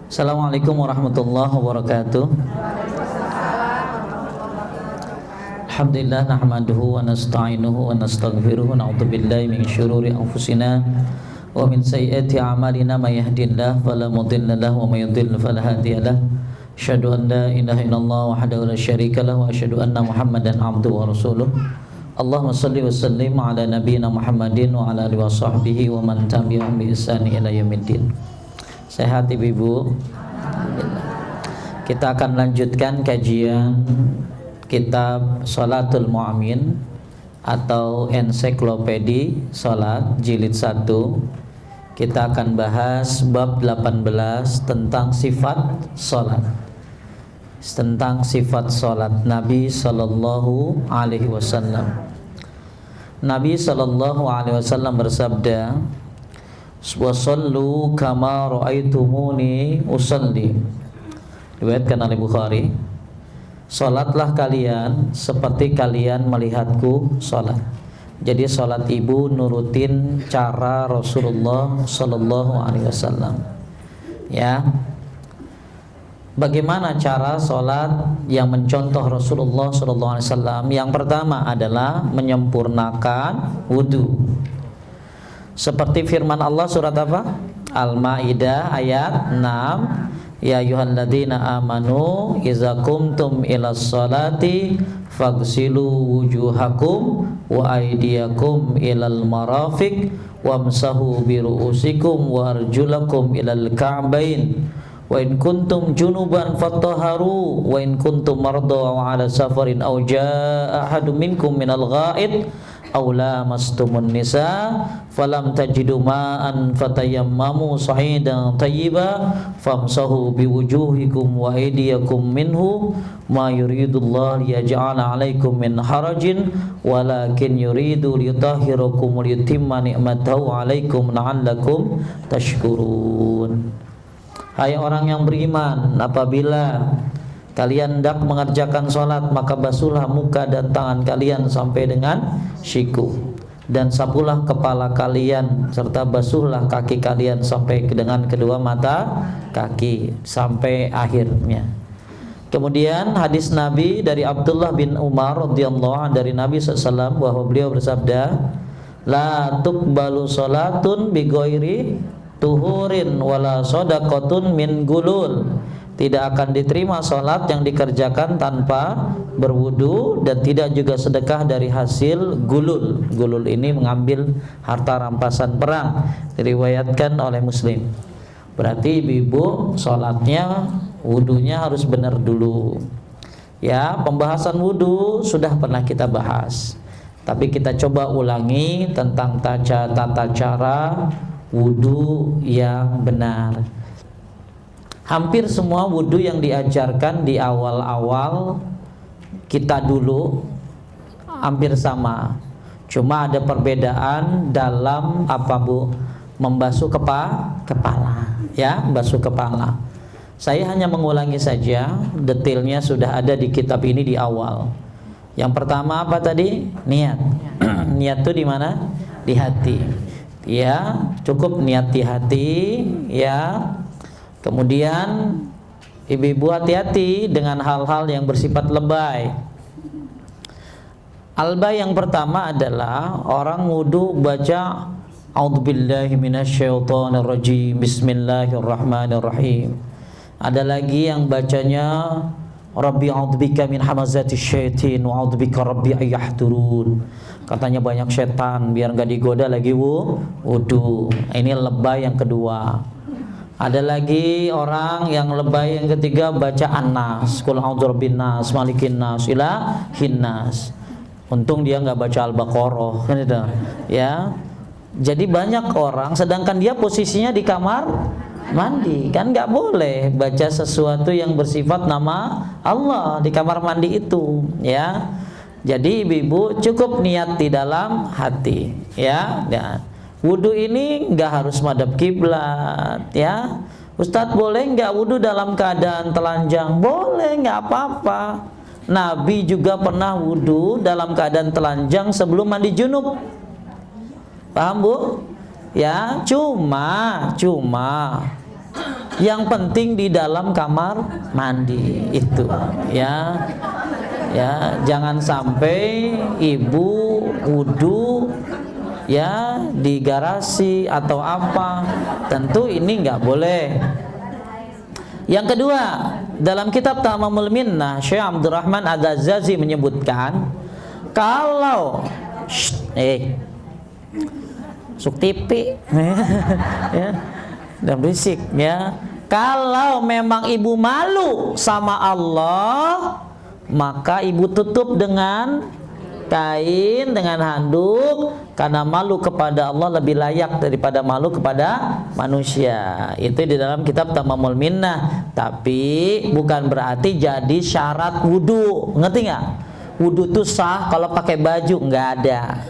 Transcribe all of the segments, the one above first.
Assalamualaikum warahmatullahi wabarakatuh. Alhamdulillah nahmaduhu wa nasta'inuhu wa nastaghfiruhu wa na'udzu billahi min syururi anfusina wa min sayyiati a'malina may yahdihillahu fala mudilla lahu wa may yudlil fala hadiya lahu. Asyhadu an la ilaha illallah wahdahu la syarika lahu wa asyhadu anna Muhammadan 'abduhu wa rasuluh. Allahumma shalli wa sallim ala nabiyyina Muhammadin wa ala alihi wa sahbihi wa man tabi'ahum bi ihsani ila yaumiddin. Sehat ibu-ibu? Kita akan lanjutkan kajian kitab Sholatul Mu'min atau ensiklopedi Sholat jilid 1. Kita akan bahas bab 18 tentang sifat sholat, tentang sifat sholat Nabi Sallallahu Alaihi Wasallam. Nabi Sallallahu Alaihi Wasallam bersabda, "Wasallu kama ra'aitumuni usalli." Diriwayatkan oleh Bukhari. Salatlah kalian seperti kalian melihatku salat. Jadi salat ibu nurutin cara Rasulullah sallallahu alaihi wasallam. Ya. Bagaimana cara salat yang mencontoh Rasulullah sallallahu alaihi wasallam? Yang pertama adalah menyempurnakan wudu. Seperti firman Allah surat apa? Al-Maidah ayat 6. Ya ayyuhalladzina amanu idza qumtum ilas salati faghsilu wujuhakum wa aydiyakum ilal marafiq wamsahu bi ru'usikum wa arjulakum ilal ka'bain wa in kuntum junuban fattaharu wa in kuntum marda aw ala safarin aw jaa ahadum minkum minal gha'id aw lamastumun nisa falam tajidu ma'an fatayammamu sa'idan tayyiba famsahu biwujuhikum wa aydiyakum minhu ma yuridullahu liyaj'ala 'alaikum min harajin walakin yuridu liyutahhirakum wa liyutimma ni'matahu 'alaikum la'allakum tashkurun. Hai orang yang beriman, apabila kalian hendak mengerjakan sholat, maka basuhlah muka dan tangan kalian sampai dengan siku, dan sapulah kepala kalian, serta basuhlah kaki kalian sampai dengan kedua mata kaki, sampai akhirnya. Kemudian hadis Nabi dari Abdullah bin Umar radhiyallahu anhu dari Nabi SAW bahwa beliau bersabda, la tuqbalu sholatun bi ghairi tuhurin wala shadaqatun min gulul. Tidak akan diterima sholat yang dikerjakan tanpa berwudu, dan tidak juga sedekah dari hasil gulul. Gulul ini mengambil harta rampasan perang. Diriwayatkan oleh Muslim. Berarti ibu-ibu sholatnya, wudunya harus benar dulu. Ya, pembahasan wudu sudah pernah kita bahas, tapi kita coba ulangi tentang tata cara wudu yang benar. Hampir semua wudu yang diajarkan di awal-awal kita dulu hampir sama. Cuma ada perbedaan dalam apa Bu? Membasuh kepala. Ya, membasuh kepala. Saya hanya mengulangi saja, detailnya sudah ada di kitab ini di awal. Yang pertama apa tadi? Niat. Niat itu di mana? Di hati. Ya, cukup niat di hati, ya. Kemudian ibu-ibu hati-hati dengan hal-hal yang bersifat lebay. Albay yang pertama adalah orang wudu baca a'udzubillahi minasyaitonirrajim, bismillahirrahmanirrahim. Ada lagi yang bacanya Rabbi a'udzubika min hamazati syaitin wa a'udzubika rabbi ayyahdurun. Katanya banyak setan, biar enggak digoda lagi wudu. Ini lebay yang kedua. Ada lagi orang yang lebay yang ketiga baca an-nas, qul a'udzu birabbin nas, malikin nas, ilahin nas. Untung dia enggak baca al-baqarah, kan itu. Ya. Jadi banyak orang sedangkan dia posisinya di kamar mandi, kan enggak boleh baca sesuatu yang bersifat nama Allah di kamar mandi itu, ya. Jadi ibu-ibu cukup niat di dalam hati, ya. Wudu ini nggak harus madhab kiblat, ya. Ustadz, boleh nggak wudu dalam keadaan telanjang? Boleh, nggak apa-apa. Nabi juga pernah wudu dalam keadaan telanjang sebelum mandi junub. Paham Bu? Ya, cuma Yang penting di dalam kamar mandi itu, ya. Ya, jangan sampai ibu wudu ya di garasi atau apa. Tentu ini nggak boleh. Yang kedua, dalam kitab Tamamul Minnah, Syekh Abdurrahman Al-Ghazazi menyebutkan kalau suktipi ya, dan berisik ya. Kalau memang ibu malu sama Allah, maka ibu tutup dengan kain, dengan handuk, karena malu kepada Allah lebih layak daripada malu kepada manusia. Itu di dalam kitab Tamamul Minnah. Tapi bukan berarti jadi syarat wudu. Ngerti nggak? Wudu itu sah kalau pakai baju, nggak ada.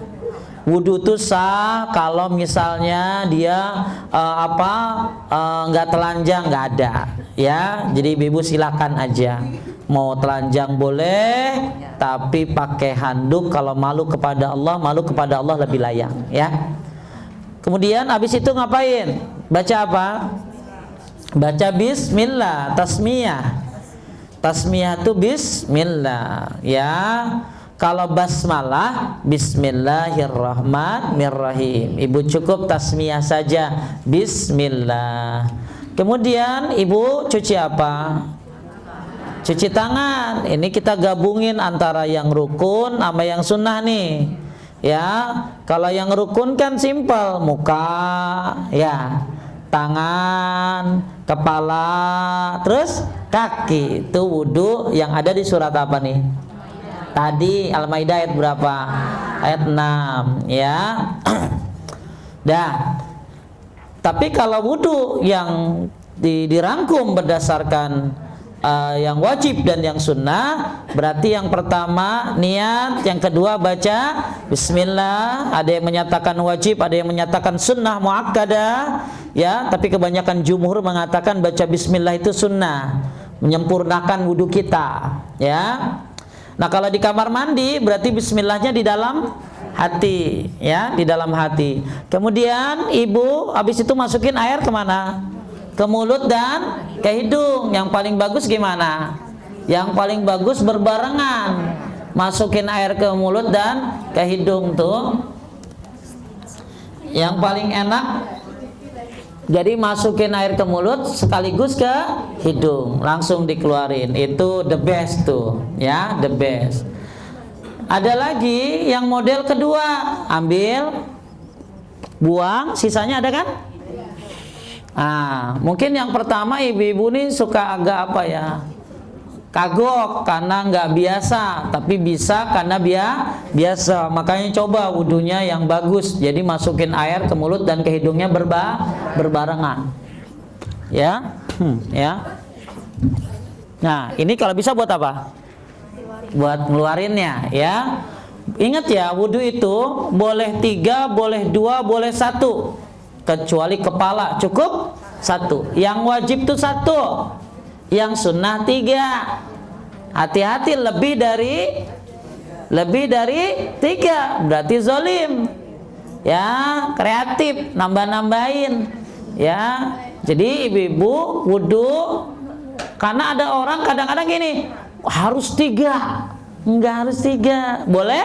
Wudu itu sah kalau misalnya dia nggak telanjang, nggak ada. Ya, jadi ibu silakan aja. Mau telanjang boleh, tapi pakai handuk kalau malu kepada Allah, malu kepada Allah lebih layak, ya. Kemudian habis itu ngapain? Baca apa? Baca bismillah, tasmiyah. Tasmiyah itu bismillah, ya. Kalau basmalah bismillahirrahmanirrahim. Ibu cukup tasmiyah saja, bismillah. Kemudian ibu cuci apa? Cuci tangan. Ini kita gabungin antara yang rukun sama yang sunnah nih. Ya, kalau yang rukun kan simpel, muka, ya, tangan, kepala, terus kaki. Itu wudu yang ada di surat apa nih? Tadi Al-Maidah ayat berapa? Ayat 6, ya. Dah. Tapi kalau wudu yang dirangkum berdasarkan yang wajib dan yang sunnah, berarti yang pertama niat, yang kedua baca bismillah. Ada yang menyatakan wajib, ada yang menyatakan sunnah muakkadah, ya. Tapi kebanyakan jumhur mengatakan baca bismillah itu sunnah, menyempurnakan wudu kita, ya. Nah, kalau di kamar mandi berarti bismillahnya di dalam hati, ya, di dalam hati. Kemudian ibu habis itu masukin air kemana? Ke mulut dan ke hidung. Yang paling bagus gimana? Yang paling bagus berbarengan. Masukin air ke mulut dan ke hidung tuh. Yang paling enak, jadi masukin air ke mulut sekaligus ke hidung, langsung dikeluarin. Itu the best tuh, ya, the best. Ada lagi yang model kedua, ambil, buang, sisanya ada kan? Mungkin yang pertama ibu-ibu nih suka agak apa ya, kagok karena nggak biasa, tapi bisa karena biasa. Makanya coba wudunya yang bagus. Jadi masukin air ke mulut dan ke hidungnya berbarengan. Ya, ya. Nah, ini kalau bisa buat apa? Buat ngeluarinnya, ya. Ingat ya, wudu itu boleh 3, boleh 2, boleh 1. Kecuali kepala cukup 1. Yang wajib itu 1. Yang sunnah 3. Hati-hati, lebih dari 3 berarti zolim, ya. Kreatif, nambah-nambahin, ya. Jadi ibu-ibu wudu, karena ada orang kadang-kadang gini, harus 3. Enggak harus 3, boleh,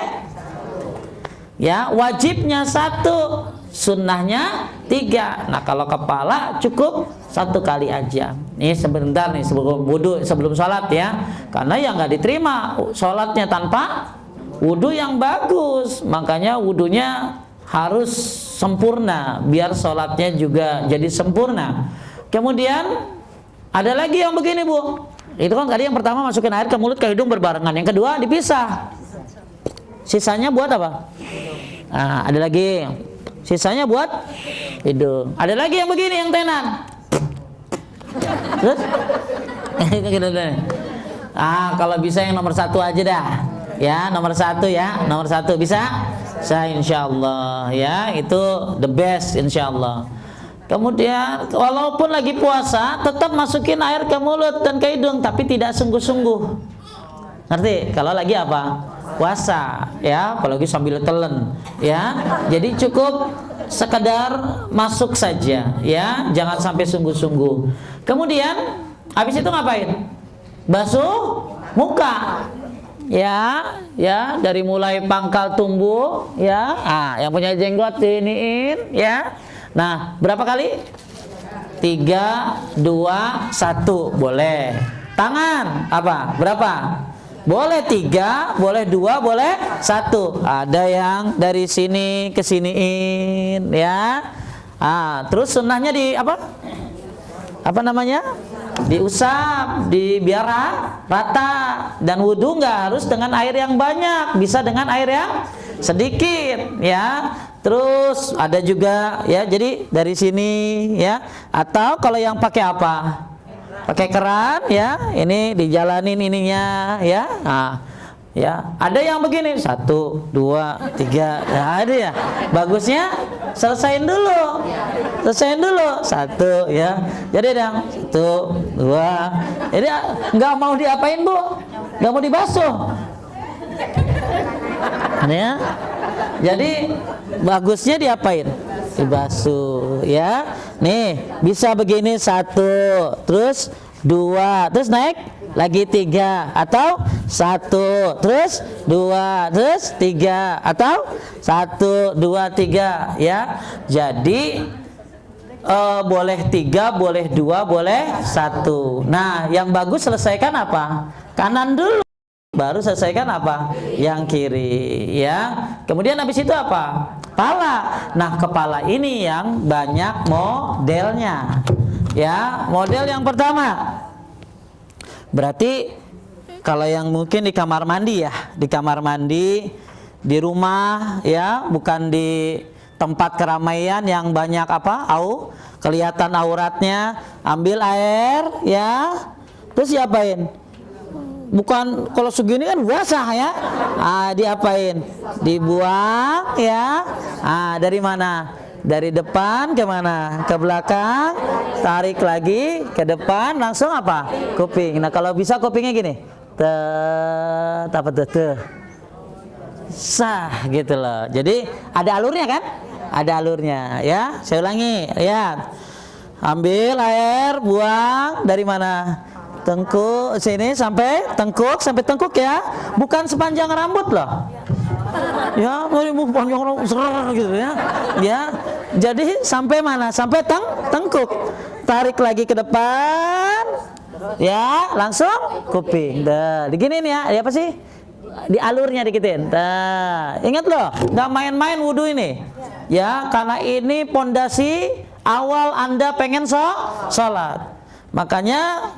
ya. Wajibnya 1, sunnahnya 3. Nah, kalau kepala cukup 1 kali aja. Nih sebentar nih sebelum wudu, sebelum sholat, ya. Karena yang nggak diterima sholatnya tanpa wudu yang bagus. Makanya wudunya harus sempurna biar sholatnya juga jadi sempurna. Kemudian ada lagi yang begini, Bu. Itu kan tadi yang pertama masukin air ke mulut ke hidung berbarengan. Yang kedua dipisah. Sisanya buat apa? Nah, ada lagi. Sisanya buat hidung. Ada lagi yang begini, yang tenan. Terus? Kalau bisa yang nomor 1 aja dah. Ya, nomor 1 ya. Nomor 1 bisa? Bisa insyaallah, ya. Itu the best insyaallah. Kemudian walaupun lagi puasa, tetap masukin air ke mulut dan ke hidung, tapi tidak sungguh-sungguh. Ngerti? Kalau lagi apa? Puasa, ya, apalagi sambil telen, ya. Jadi cukup sekedar masuk saja, ya, jangan sampai sungguh-sungguh. Kemudian habis itu ngapain? Basuh muka. Ya, dari mulai pangkal tumbuh, ya. Yang punya jenggot diiniin, ya. Nah, berapa kali? 3, 2, 1, boleh. Tangan apa? Berapa? Boleh 3, boleh 2, boleh 1. Ada yang dari sini ke siniin, ya. Terus sunnahnya di apa? Apa namanya? Diusap, biar rata. Dan wudhu nggak harus dengan air yang banyak, bisa dengan air yang sedikit, ya. Terus ada juga, ya, jadi dari sini, ya. Atau kalau yang pakai apa? Pakai keran, ya. Ini dijalanin ininya, ya. Ya, ada yang begini 1, 2, 3, ya ada ya. Bagusnya selesaiin dulu, 1, ya. Jadi yang 1, 2. Jadi nggak mau diapain, Bu? Nggak mau dibasuh, ya. Jadi bagusnya diapain? Dibasuh, ya. Nih bisa begini 1, terus 2, terus naik lagi 3, atau 1, terus 2, terus 3, atau 1, 2, 3, ya. Jadi boleh 3, boleh 2, boleh 1. Nah, yang bagus selesaikan apa? Kanan dulu, baru selesaikan apa? Yang kiri, ya. Kemudian habis itu apa? Kepala. Nah, kepala ini yang banyak modelnya, ya. Model yang pertama, berarti kalau yang mungkin di kamar mandi, ya, di kamar mandi, di rumah, ya, bukan di tempat keramaian yang banyak apa? Kelihatan auratnya, ambil air, ya. Terus diapain? Bukan kalau segini kan basah, ya. Diapain? Dibuang, ya. Dari mana? Dari depan ke mana? Ke belakang, tarik lagi ke depan, langsung apa? Kuping. Nah, kalau bisa kupingnya gini. Sah gitu loh. Jadi ada alurnya kan? Ada alurnya, ya. Saya ulangi, lihat. Ambil air, buang dari mana? Tengkuk sini sampai tengkuk, ya. Bukan sepanjang rambut loh. Ya, panjang rambut gitu, ya. Ya. Jadi sampai mana? Sampai tengkuk. Tarik lagi ke depan. Ya, langsung kuping. Diginiin, ya. Ya apa sih? Di alurnya dikitin. Ingat loh, nggak main-main wudhu ini. Ya, karena ini pondasi awal Anda pengen sholat. Makanya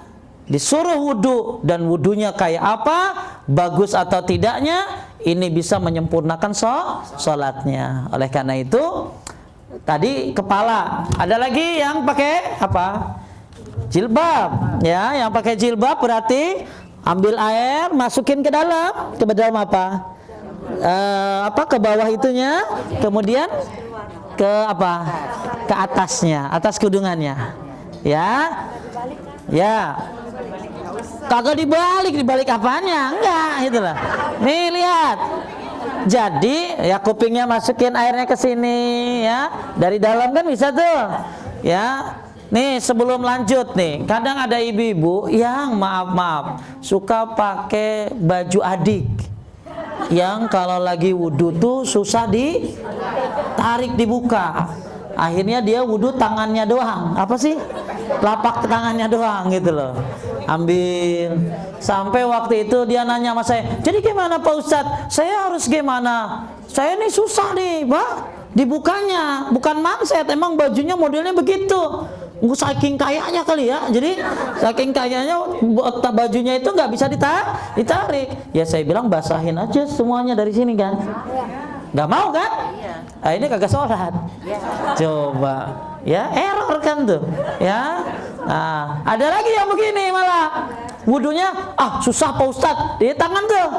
disuruh wudhu, dan wudhunya kayak apa, bagus atau tidaknya, ini bisa menyempurnakan sholatnya. Oleh karena itu, tadi kepala. Ada lagi yang pakai apa? Jilbab, ya. Yang pakai jilbab berarti ambil air, masukin ke dalam apa? Ke bawah itunya, kemudian ke apa? Ke atasnya, atas kudungannya, ya. Ya. Kagak dibalik apanya? Enggak, gitu loh. Nih lihat. Jadi ya kupingnya masukin airnya ke sini, ya. Dari dalam kan bisa tuh. Ya. Nih sebelum lanjut nih, kadang ada ibu-ibu yang maaf suka pakai baju adik. Yang kalau lagi wudhu tuh susah ditarik, dibuka. Akhirnya dia wudhu tangannya doang. Apa sih? Lapak tangannya doang gitu loh. Ambil. Sampai waktu itu dia nanya sama saya, jadi gimana Pak Ustadz? Saya harus gimana? Saya ini susah nih Pak, dibukanya. Bukan manset, emang bajunya modelnya begitu. Saking kayanya kali ya. Jadi saking kayanya bajunya itu nggak bisa ditarik. Ya saya bilang basahin aja semuanya dari sini kan. Nggak mau kan? Ini kagak sholat. Coba, ya, error kan tuh, ya. Nah, ada lagi yang begini malah wudunya, susah Pak Ustadz, di tangan tuh.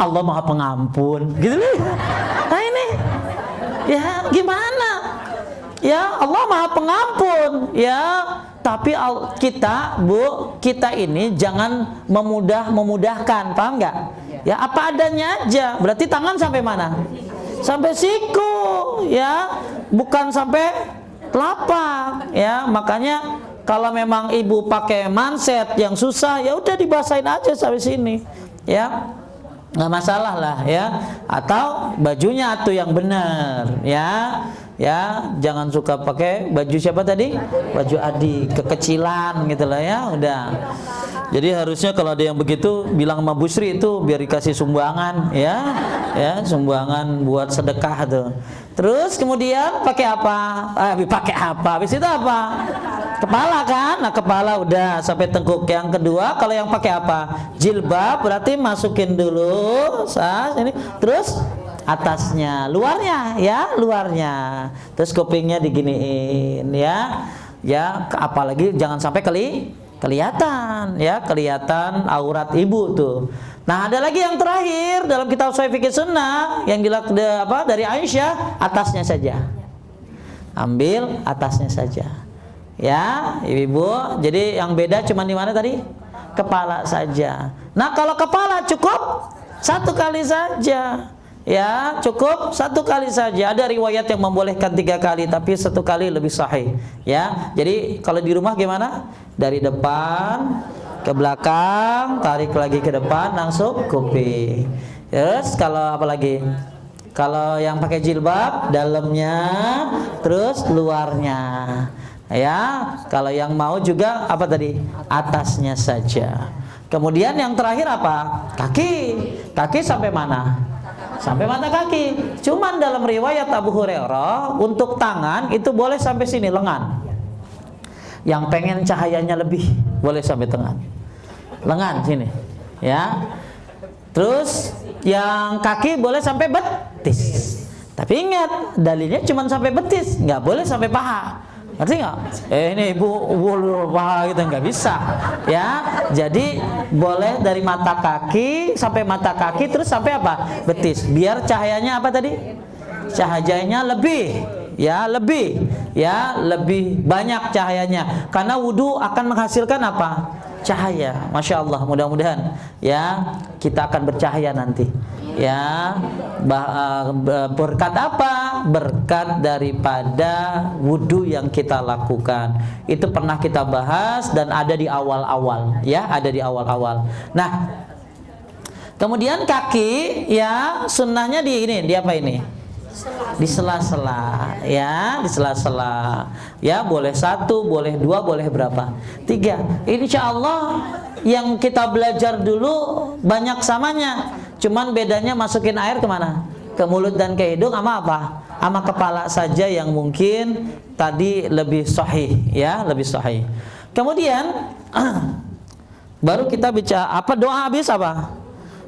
Allah Maha Pengampun, gitu nih. Nah ini, ya gimana? Ya Allah Maha Pengampun, ya. Tapi kita ini jangan memudahkan, paham nggak? Ya apa adanya aja. Berarti tangan sampai mana? Sampai siku, ya. bukan sampai telapak ya. Makanya kalau memang ibu pakai manset yang susah, ya udah dibasahin aja sampai sini ya, nggak masalah lah ya. Atau bajunya tuh yang benar ya. Ya, jangan suka pakai baju siapa tadi? Baju adik, kekecilan gitu lah ya, udah. Jadi harusnya kalau ada yang begitu bilang sama Bu Sri itu biar dikasih sumbangan ya. Ya, sumbangan buat sedekah tuh. Terus kemudian pakai apa? Pakai apa? Habis itu apa? Kepala kan? Nah, kepala udah sampai tengkuk. Yang kedua, kalau yang pakai apa? Jilbab, berarti masukin dulu ini. Terus atasnya, luarnya ya, luarnya. Terus kupingnya diginiin ya. Ya, apalagi jangan sampai kelihatan ya, kelihatan aurat ibu tuh. Nah, ada lagi yang terakhir dalam kitab Sahih Fikih Sunnah yang dari Aisyah, atasnya saja. Ambil atasnya saja. Ya, ibu. Jadi yang beda cuma di mana tadi? Kepala saja. Nah, kalau kepala cukup satu kali saja. Ya, cukup satu kali saja. Ada riwayat yang membolehkan 3 kali, tapi 1 kali lebih sahih. Ya, jadi kalau di rumah gimana? Dari depan ke belakang, tarik lagi ke depan, langsung kuping. Terus kalau apa lagi? Kalau yang pakai jilbab, dalamnya, terus luarnya. Ya, kalau yang mau juga apa tadi? Atasnya saja. Kemudian yang terakhir apa? Kaki. Kaki sampai mana? Sampai mata kaki. Cuman dalam riwayat Abu Hurairah untuk tangan itu boleh sampai sini, lengan. Yang pengen cahayanya lebih boleh sampai lengan sini ya. Terus yang kaki boleh sampai betis. Tapi ingat, dalilnya cuma sampai betis, nggak boleh sampai paha. Ngerti nggak? Ini ibu paha gitu, nggak bisa ya. Jadi boleh dari mata kaki sampai mata kaki, terus sampai apa? Betis. Biar cahayanya apa tadi? Cahayanya lebih ya, lebih banyak cahayanya. Karena wudu akan menghasilkan apa? Cahaya. Masya Allah, mudah-mudahan ya kita akan bercahaya nanti ya. Berkat apa? Berkat daripada wudu yang kita lakukan. Itu pernah kita bahas dan ada di awal-awal ya, ada di awal-awal. Nah, kemudian kaki ya, sunnahnya di apa ini? Di sela-sela ya, di sela-sela ya. Boleh 1, boleh 2, boleh berapa? 3. Insya Allah yang kita belajar dulu banyak samanya. Cuman bedanya masukin air kemana? Ke mulut dan ke hidung sama apa? Sama kepala saja yang mungkin tadi lebih sahih ya, lebih sahih. Kemudian baru kita bicara apa? Doa habis apa?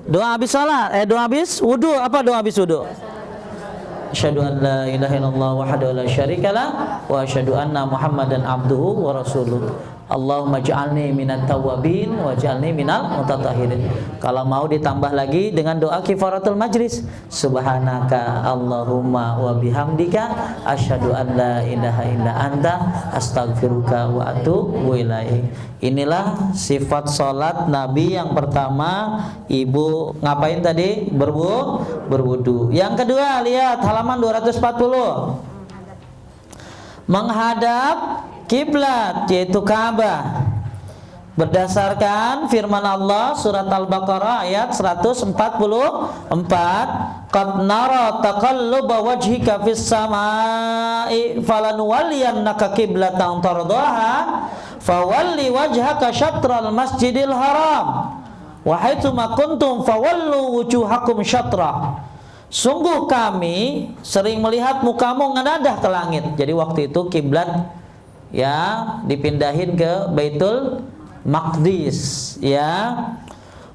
Doa habis salat, doa habis wudu, apa doa habis wudu? Asyhadu an la ilaha illallah wahdahu la syarikalah wa asyhadu anna Muhammadan abduhu wa rasuluh. Allahumma ja'alni minat tawabin wa ja'alni minal mutatahhirin. Kalau mau ditambah lagi dengan doa kifaratul majlis, subhanaka Allahumma wa bihamdika asyhadu an la ilaha illa anta astaghfiruka wa atubu ilaik. Inilah sifat salat Nabi yang pertama. Ibu ngapain tadi? Berwudu. Yang kedua, lihat halaman 240. Menghadap kiblat, yaitu Ka'bah, berdasarkan firman Allah surat Al-Baqarah ayat 144, qad nara taqalluba wajhika fis samai falanuwalliyannaka qiblatan tardaha fawalli wajhaka syatral masjidil haram wa haitsu ma kuntum fawallu wujuhakum syatrah. Sungguh kami sering melihat mukamu menghadap ke langit. Jadi waktu itu kiblat ya dipindahin ke Baitul Maqdis ya.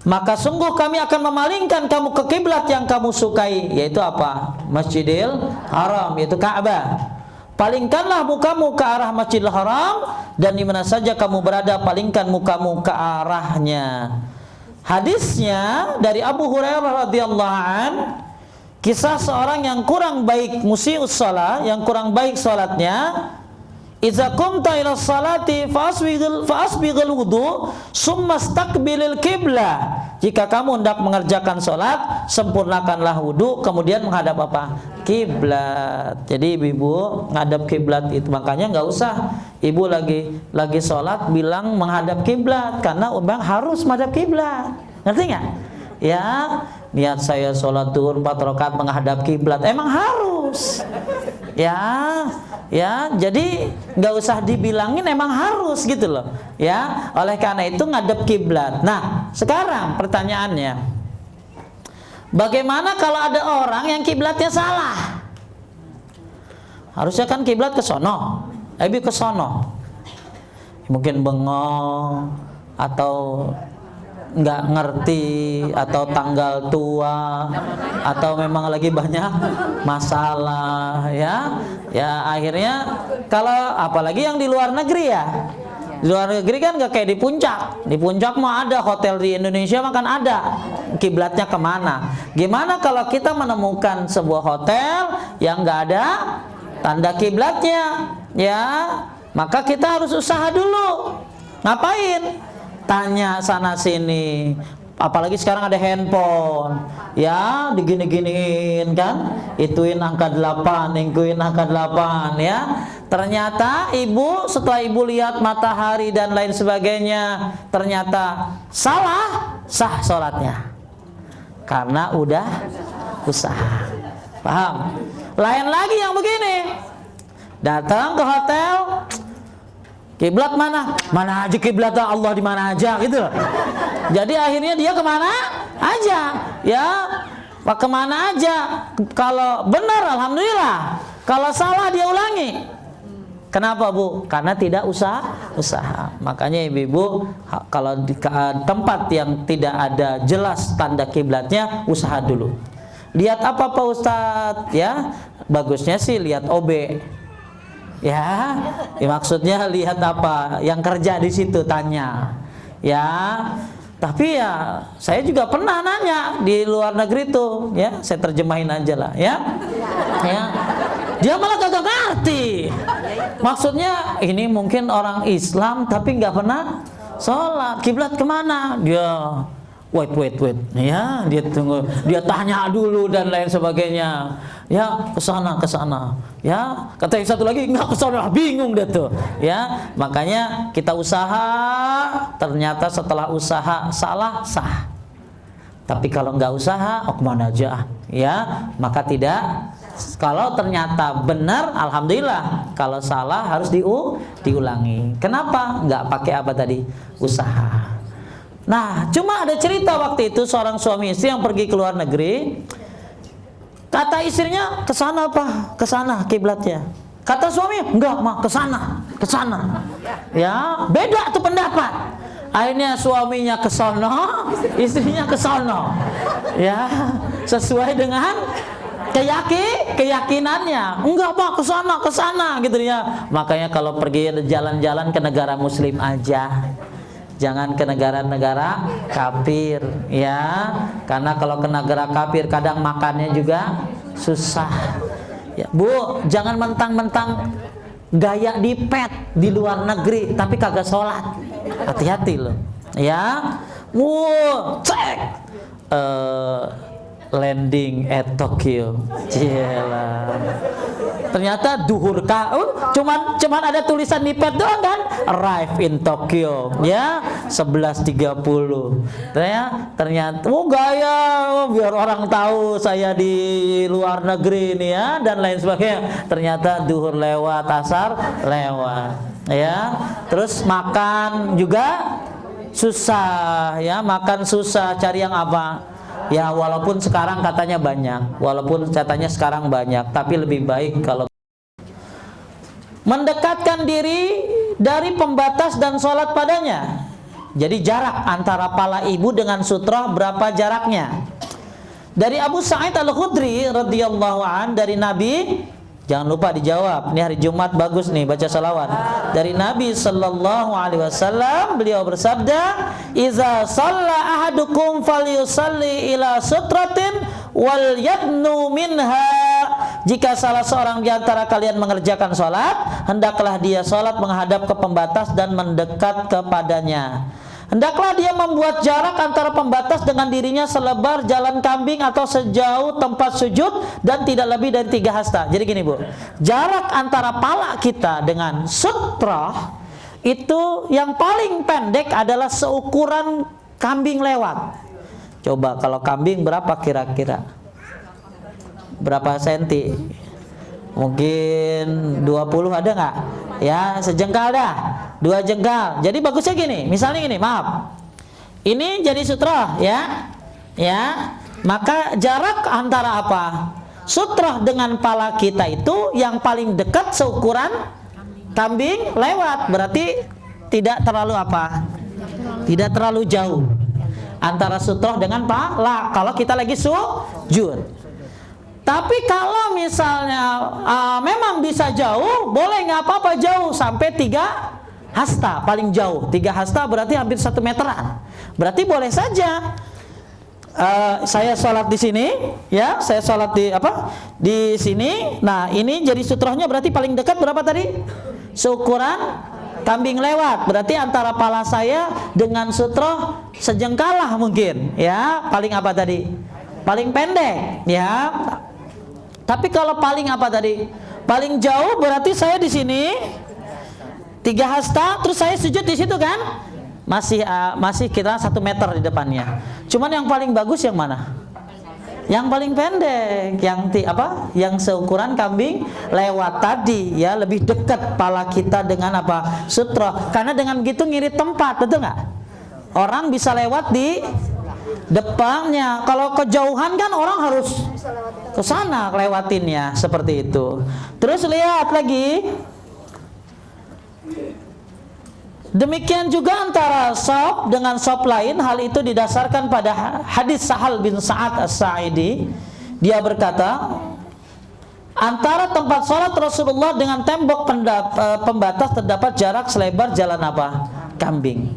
Maka sungguh kami akan memalingkan kamu ke kiblat yang kamu sukai, yaitu apa? Masjidil Haram, yaitu Ka'bah. Palingkanlah mukamu ke arah Masjidil Haram, dan di mana saja kamu berada palingkan mukamu ke arahnya. Hadisnya dari Abu Hurairah radhiyallahu an, kisah seorang yang kurang baik musiius shalah, yang kurang baik salatnya. Idza qumta ila salati fasbighil wudu summa istaqbilil qiblah. Jika kamu hendak mengerjakan salat, sempurnakanlah wudu kemudian menghadap apa? Kiblat. Jadi ibu ngadap kiblat itu, makanya nggak usah ibu lagi salat bilang menghadap kiblat, karena memang harus menghadap kiblat. Ngerti nggak? Ya, niat saya sholat duhur 4 rakaat menghadap kiblat, emang harus. Ya, jadi nggak usah dibilangin, emang harus gitu loh. Ya, oleh karena itu ngadep kiblat. Nah, sekarang pertanyaannya, bagaimana kalau ada orang yang kiblatnya salah? Harusnya kan kiblat ke sono, ke sono. Mungkin bengong atau nggak ngerti atau tanggal tua atau memang lagi banyak masalah, ya akhirnya kalau apalagi yang di luar negeri, ya di luar negeri kan nggak kayak di puncak mah ada hotel, di Indonesia mah kan ada kiblatnya kemana. Gimana kalau kita menemukan sebuah hotel yang nggak ada tanda kiblatnya, ya maka kita harus usaha dulu. Ngapain? Tanya sana sini, apalagi sekarang ada handphone, ya digini-giniin kan, ituin angka 8, ikuin angka 8, ya. Ternyata ibu setelah ibu lihat matahari dan lain sebagainya, ternyata sah sholatnya karena udah usaha. Paham? Lain lagi yang begini, datang ke hotel, kiblat mana aja, kiblatnya Allah di mana aja gitu. Jadi akhirnya dia kemana aja, ya kemana aja. Kalau benar alhamdulillah, kalau salah dia ulangi. Kenapa Bu? Karena tidak usaha. Makanya ibu-ibu kalau di tempat yang tidak ada jelas tanda kiblatnya, usaha dulu. Lihat apa Pak Ustadz? Ya bagusnya sih lihat OB. Ya, maksudnya lihat apa yang kerja di situ, tanya. Ya, tapi ya saya juga pernah nanya di luar negeri tuh, ya saya terjemahin aja lah, ya. Dia malah kagak ngerti. Maksudnya ini mungkin orang Islam tapi nggak pernah sholat, kiblat kemana? Dia wait, ya dia tunggu, dia tanya dulu dan lain sebagainya. Ya ke sana, ya kata yang satu lagi nggak ke sana, bingung deh tuh, ya. Makanya kita usaha, ternyata setelah usaha salah sah. Tapi kalau nggak usaha, kemana aja, ya maka tidak. Kalau ternyata benar, alhamdulillah. Kalau salah harus diulangi. Kenapa? Nggak pakai apa tadi? Usaha. Nah, cuma ada cerita waktu itu seorang suami istri yang pergi ke luar negeri. Kata istrinya, ke sana apa? Ke sana kiblatnya. Kata suami, enggak, mah ke sana. Ya, beda tuh pendapat. Akhirnya suaminya ke sono, istrinya ke sono. Ya, sesuai dengan keyakinannya. Enggak Pak, ke sana gitu ya. Makanya kalau pergi jalan-jalan ke negara muslim aja. Jangan ke negara-negara kafir, ya. Karena kalau ke negara kafir kadang makannya juga susah. Ya, Bu, jangan mentang-mentang gaya di pet di luar negeri tapi kagak sholat. Hati-hati loh. Ya. Cek. Landing at Tokyo. Ciela. Ternyata duhur cuman ada tulisan di pet doang kan? Arrive in Tokyo, ya 11.30. Ternyata gaya biar orang tahu saya di luar negeri nih ya dan lain sebagainya. Ternyata duhur lewat, asar lewat. Ya. Terus makan juga susah, ya, makan susah, cari yang apa? Ya walaupun sekarang katanya banyak, tapi lebih baik kalau mendekatkan diri dari pembatas dan sholat padanya. Jadi jarak antara pala ibu dengan sutra berapa jaraknya? Dari Abu Sa'id Al-Khudri radhiyallahu an, dari Nabi, jangan lupa dijawab. Ini hari Jumat bagus nih baca salawat. Dari Nabi sallallahu alaihi wasallam, beliau bersabda, "Iza shalla ahadukum falyusalli ila sutratin wal yadnu minha jika salah seorang di antara kalian mengerjakan sholat, hendaklah dia sholat menghadap ke pembatas dan mendekat kepadanya. Hendaklah dia membuat jarak antara pembatas dengan dirinya selebar jalan kambing atau sejauh tempat sujud dan tidak lebih dari 3 hasta. Jadi gini Bu, jarak antara pala kita dengan sutra itu yang paling pendek adalah seukuran kambing lewat. Coba kalau kambing berapa kira-kira? Berapa senti? Mungkin 20 ada nggak? Ya sejengkal dah, 2 jengkal. Jadi bagusnya gini, misalnya gini, maaf, ini jadi sutra ya, maka jarak antara apa? Sutra dengan pala kita itu yang paling dekat seukuran kambing lewat, berarti tidak terlalu apa? Tidak terlalu jauh antara sutra dengan pala kalau kita lagi sujud. Tapi kalau misalnya memang bisa jauh, boleh nggak apa-apa jauh sampai 3 hasta paling jauh. 3 hasta berarti hampir 1 meteran. Berarti boleh saja. Saya sholat di sini, ya, saya sholat di sini. Nah, ini jadi sutrohnya berarti paling dekat berapa tadi? Seukuran kambing lewat. Berarti antara pala saya dengan sutroh sejengkal lah mungkin, ya. Paling apa tadi? Paling pendek, ya. Tapi kalau paling apa tadi? Paling jauh berarti saya di sini 3 hasta, terus saya sujud di situ kan? Masih kira 1 meter di depannya. Cuman yang paling bagus yang mana? Yang paling pendek, yang seukuran kambing lewat tadi, ya, lebih dekat pala kita dengan apa? Sutra. Karena dengan begitu ngirit tempat, betul nggak? Orang bisa lewat di depannya. Kalau kejauhan kan orang harus ke sana lewatinnya, seperti itu. Terus lihat lagi. Demikian juga antara shaf dengan shaf lain, hal itu didasarkan pada hadis Sahal bin Sa'ad As-Sa'idi. Dia berkata, antara tempat sholat Rasulullah dengan tembok pembatas terdapat jarak selebar jalan apa? Kambing.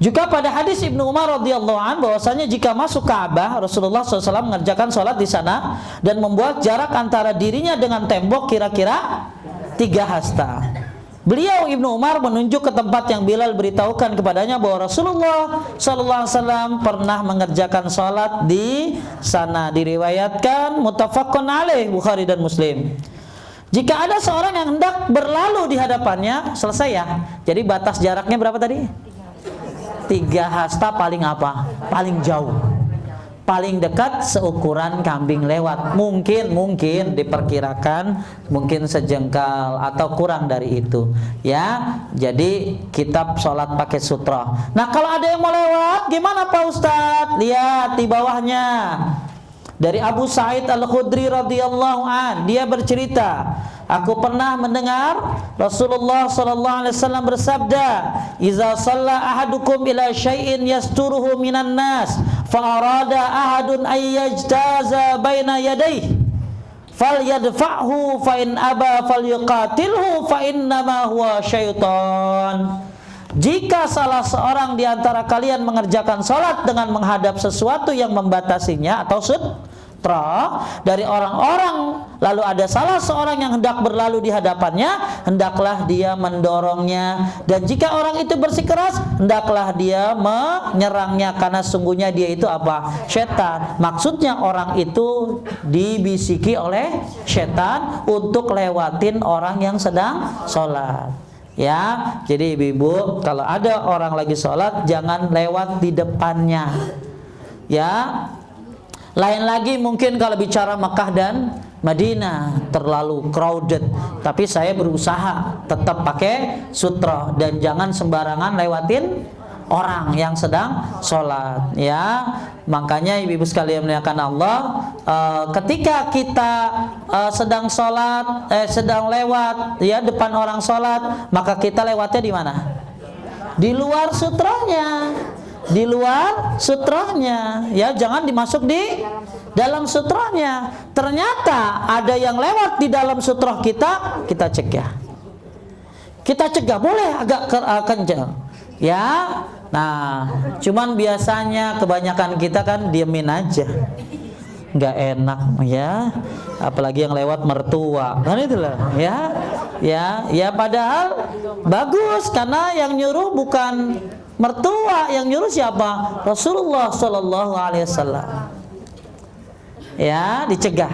Juga pada hadis Ibnu Umar radhiyallahu an bahwasanya jika masuk Ka'bah, Rasulullah SAW mengerjakan sholat di sana dan membuat jarak antara dirinya dengan tembok kira-kira 3 hasta. Beliau Ibnu Umar menunjuk ke tempat yang Bilal beritahukan kepadanya bahwa Rasulullah SAW pernah mengerjakan sholat di sana. Diriwayatkan muttafaqun alaih, Bukhari dan Muslim. Jika ada seorang yang hendak berlalu di hadapannya, selesai ya. Jadi batas jaraknya berapa tadi? 3 hasta paling apa? Paling jauh. Paling dekat seukuran kambing lewat. Mungkin diperkirakan mungkin sejengkal atau kurang dari itu. Ya, jadi kita sholat pakai sutra. Nah, kalau ada yang mau lewat, gimana Pak Ustadz? Lihat di bawahnya. Dari Abu Sa'id Al-Khudri radhiyallahu an, dia bercerita, aku pernah mendengar Rasulullah sallallahu alaihi wasallam bersabda, "Idza shalla ahadukum ila syai'in yasturuhu minan nas, fa arada ahadun ay yajtaza baina yadayhi, falyadfa'hu fa in aba falyuqatilhu fa innama huwa syaitan." Jika salah seorang di antara kalian mengerjakan sholat dengan menghadap sesuatu yang membatasinya atau sutra dari orang-orang, lalu ada salah seorang yang hendak berlalu di hadapannya, hendaklah dia mendorongnya, dan jika orang itu bersikeras, hendaklah dia menyerangnya, karena sungguhnya dia itu apa? Setan. Maksudnya orang itu dibisiki oleh setan untuk lewatin orang yang sedang sholat. Ya, jadi ibu-ibu, kalau ada orang lagi sholat, jangan lewat di depannya. Ya, lain lagi mungkin kalau bicara Mekah dan Madinah terlalu crowded, tapi saya berusaha tetap pakai sutra dan jangan sembarangan lewatin orang yang sedang sholat. Ya, makanya ibu-ibu sekalian muliakan Allah, ketika kita sedang sholat, sedang lewat ya depan orang sholat, maka kita lewatnya di mana? Di luar sutranya, di luar sutranya. Ya, jangan dimasuk di dalam sutranya. Ternyata ada yang lewat di dalam sutra kita cek ya. Kita cegah, boleh agak kencang. Ya. Nah, cuman biasanya kebanyakan kita kan diemin aja. nggak enak ya, apalagi yang lewat mertua kan itulah ya. Ya padahal bagus karena yang nyuruh bukan mertua, yang nyuruh siapa? Rasulullah Shallallahu Alaihi Wasallam. Ya dicegah.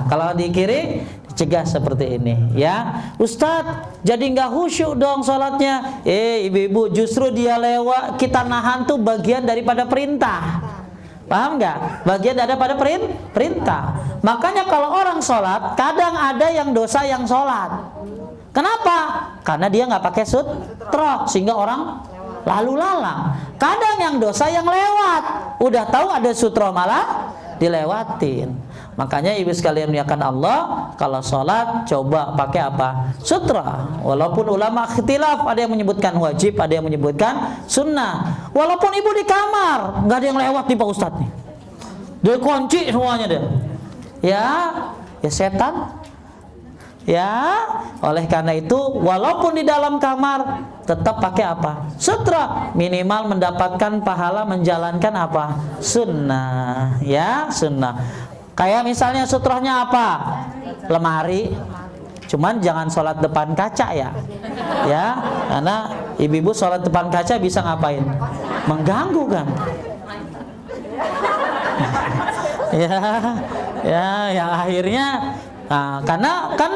Kalau di kiri dicegah seperti ini ya. Ustadz jadi nggak khusyuk dong sholatnya. Ibu-ibu, justru dia lewat kita nahan tuh bagian daripada perintah. Paham nggak? Bagian daripada perintah. Makanya kalau orang sholat kadang ada yang dosa yang sholat. Kenapa? Karena dia nggak pakai sutra sehingga orang lalu lalang. Kadang yang dosa yang lewat, udah tahu ada sutra malah dilewatin. Makanya ibu sekalian muliakan Allah, kalau sholat coba pakai apa? Sutra. Walaupun ulama ikhtilaf, ada yang menyebutkan wajib, ada yang menyebutkan sunnah. Walaupun ibu di kamar, nggak ada yang lewat nih Pak Ustadz nih. Dia kunci semuanya deh. Ya setan. Ya, oleh karena itu walaupun di dalam kamar tetap pakai apa? Sutra, minimal mendapatkan pahala menjalankan apa? Sunnah, ya sunnah. Kayak misalnya sutranya apa? Lemari. Cuman jangan sholat depan kaca ya. Ya, karena ibu-ibu sholat depan kaca bisa ngapain? Mengganggu kan? Ya, yang akhirnya karena kan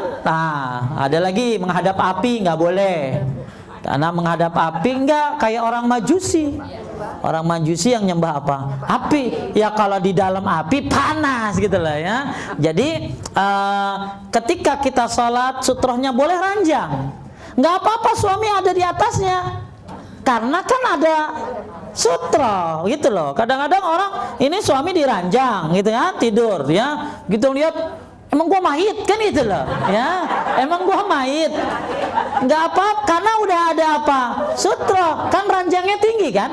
ada lagi menghadap api nggak boleh. Karena menghadap api nggak kayak orang Majusi. Orang Majusi yang nyembah apa? Api. Ya kalau di dalam api panas gitu lah ya. Jadi ketika kita sholat sutrohnya boleh ranjang. Nggak apa-apa suami ada di atasnya. Karena kan ada sutra gitu loh. Kadang-kadang orang ini suami diranjang gitu ya, tidur ya. Gitu lihat, emang gua mayit kan itu loh ya. Emang gua mayit. Nggak apa, karena udah ada apa? Sutra, kan ranjangnya tinggi kan?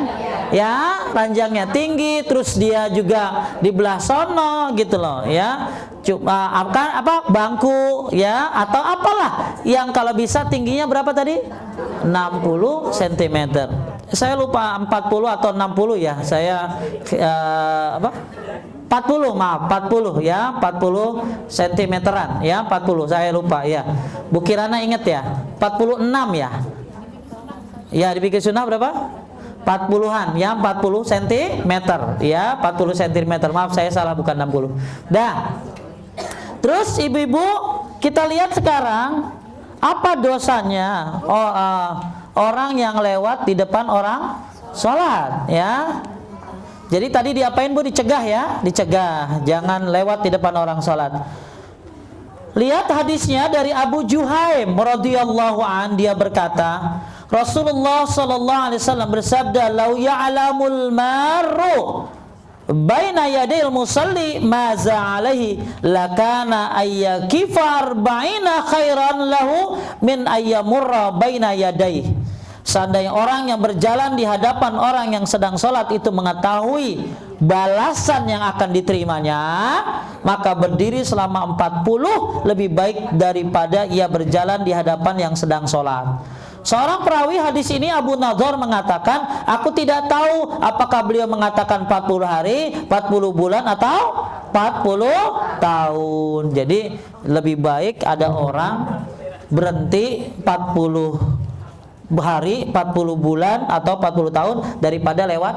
Ya, ranjangnya tinggi, terus dia juga di belah sono gitu loh ya. Apa bangku ya atau apalah yang kalau bisa tingginya berapa tadi? 60 cm. Saya lupa 40 atau 60 ya. Saya 40 ya, 40 cm-an ya, 40 saya lupa ya. Bu Kirana inget ya, 46 ya. Ya di fikih sunnah berapa? 40-an ya, 40 cm ya, 40 cm. Maaf saya salah, bukan 60. Dah. Terus ibu-ibu, kita lihat sekarang apa dosanya orang yang lewat di depan orang sholat ya. Jadi tadi diapain Bu? Dicegah ya, dicegah, jangan lewat di depan orang sholat. Lihat hadisnya dari Abu Juhaim radhiyallahu an, dia berkata, Rasulullah sallallahu alaihi wasallam bersabda, "Lau ya'lamul maru baina yadil musalli maza alaihi lakana ayyakifa arba'ina khairan lahu min ayyamurra baina yadayhi." Seandainya orang yang berjalan di hadapan orang yang sedang sholat itu mengetahui balasan yang akan diterimanya, maka berdiri selama 40 lebih baik daripada ia berjalan di hadapan yang sedang sholat. Seorang perawi hadis ini, Abu Nadhr, mengatakan, aku tidak tahu apakah beliau mengatakan 40 hari, 40 bulan atau 40 tahun. Jadi lebih baik ada orang berhenti 40 hari, 40 bulan atau 40 tahun daripada lewat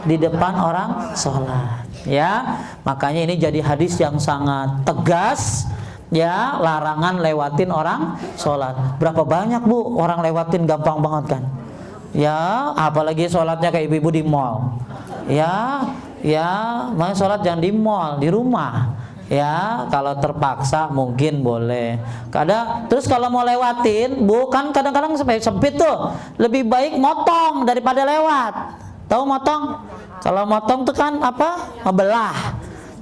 di depan orang sholat ya. Makanya ini jadi hadis yang sangat tegas ya, larangan lewatin orang sholat. Berapa banyak Bu orang lewatin, gampang banget kan ya, apalagi sholatnya kayak ibu-ibu di mall ya, makanya sholat jangan di mall, di rumah ya. Kalau terpaksa mungkin boleh. Terus kalau mau lewatin Bu, kan kadang-kadang sempit tuh, lebih baik motong daripada lewat. Tahu motong? Kalau motong tuh kan apa? Ngebelah.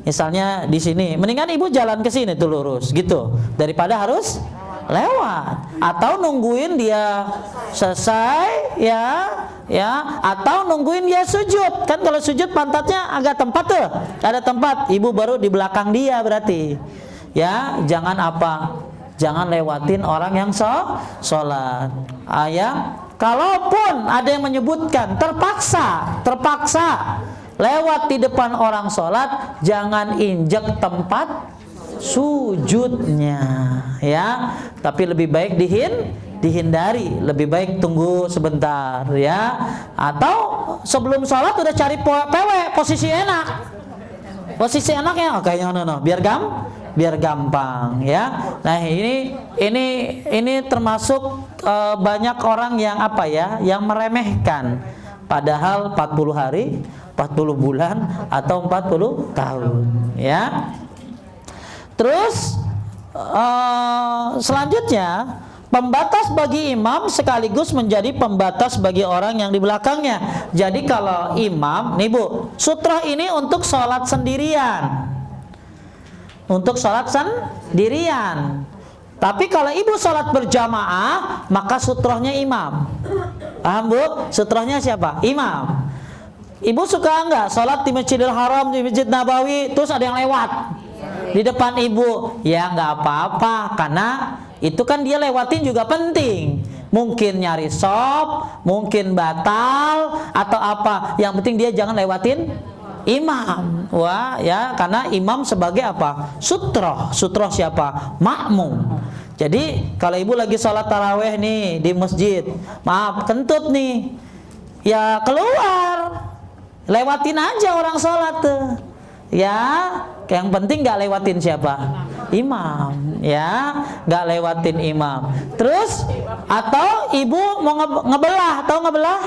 Misalnya di sini, mendingan ibu jalan ke sini tuh lurus gitu daripada harus lewat, atau nungguin dia selesai ya, atau nungguin dia sujud. Kan kalau sujud pantatnya agak tempat tuh, ada tempat, ibu baru di belakang dia berarti. Ya, jangan lewatin orang yang sholat. Kalaupun ada yang menyebutkan terpaksa lewat di depan orang sholat, jangan injek tempat sujudnya, ya. Tapi lebih baik dihindari, lebih baik tunggu sebentar, ya. Atau sebelum sholat udah cari PW, posisi enak. Posisi enaknya kayaknya biar gampang, ya. Nah, ini termasuk banyak orang yang apa ya, yang meremehkan. Padahal 40 hari, 40 bulan atau 40 tahun, ya. Terus selanjutnya, pembatas bagi imam sekaligus menjadi pembatas bagi orang yang di belakangnya. Jadi kalau imam, nih Bu, sutra ini untuk sholat sendirian. Untuk sholat sendirian. Tapi kalau ibu sholat berjamaah, maka sutrohnya imam. Paham Bu? Sutrohnya siapa? Imam. Ibu suka enggak sholat di Masjidil Haram, di Masjid Nabawi, terus ada yang lewat di depan ibu? Ya enggak apa-apa, karena itu kan dia lewatin juga penting. Mungkin nyari sop, mungkin batal atau apa. Yang penting dia jangan lewatin imam. Wah, ya, karena imam sebagai apa? Sutroh. Sutroh siapa? Makmum. Jadi kalau ibu lagi sholat taraweh nih di masjid, maaf, kentut nih, ya keluar, lewatin aja orang sholat tuh. Ya, yang penting nggak lewatin siapa? Imam, ya, nggak lewatin imam. Terus atau ibu mau ngebelah, tahu ngebelah?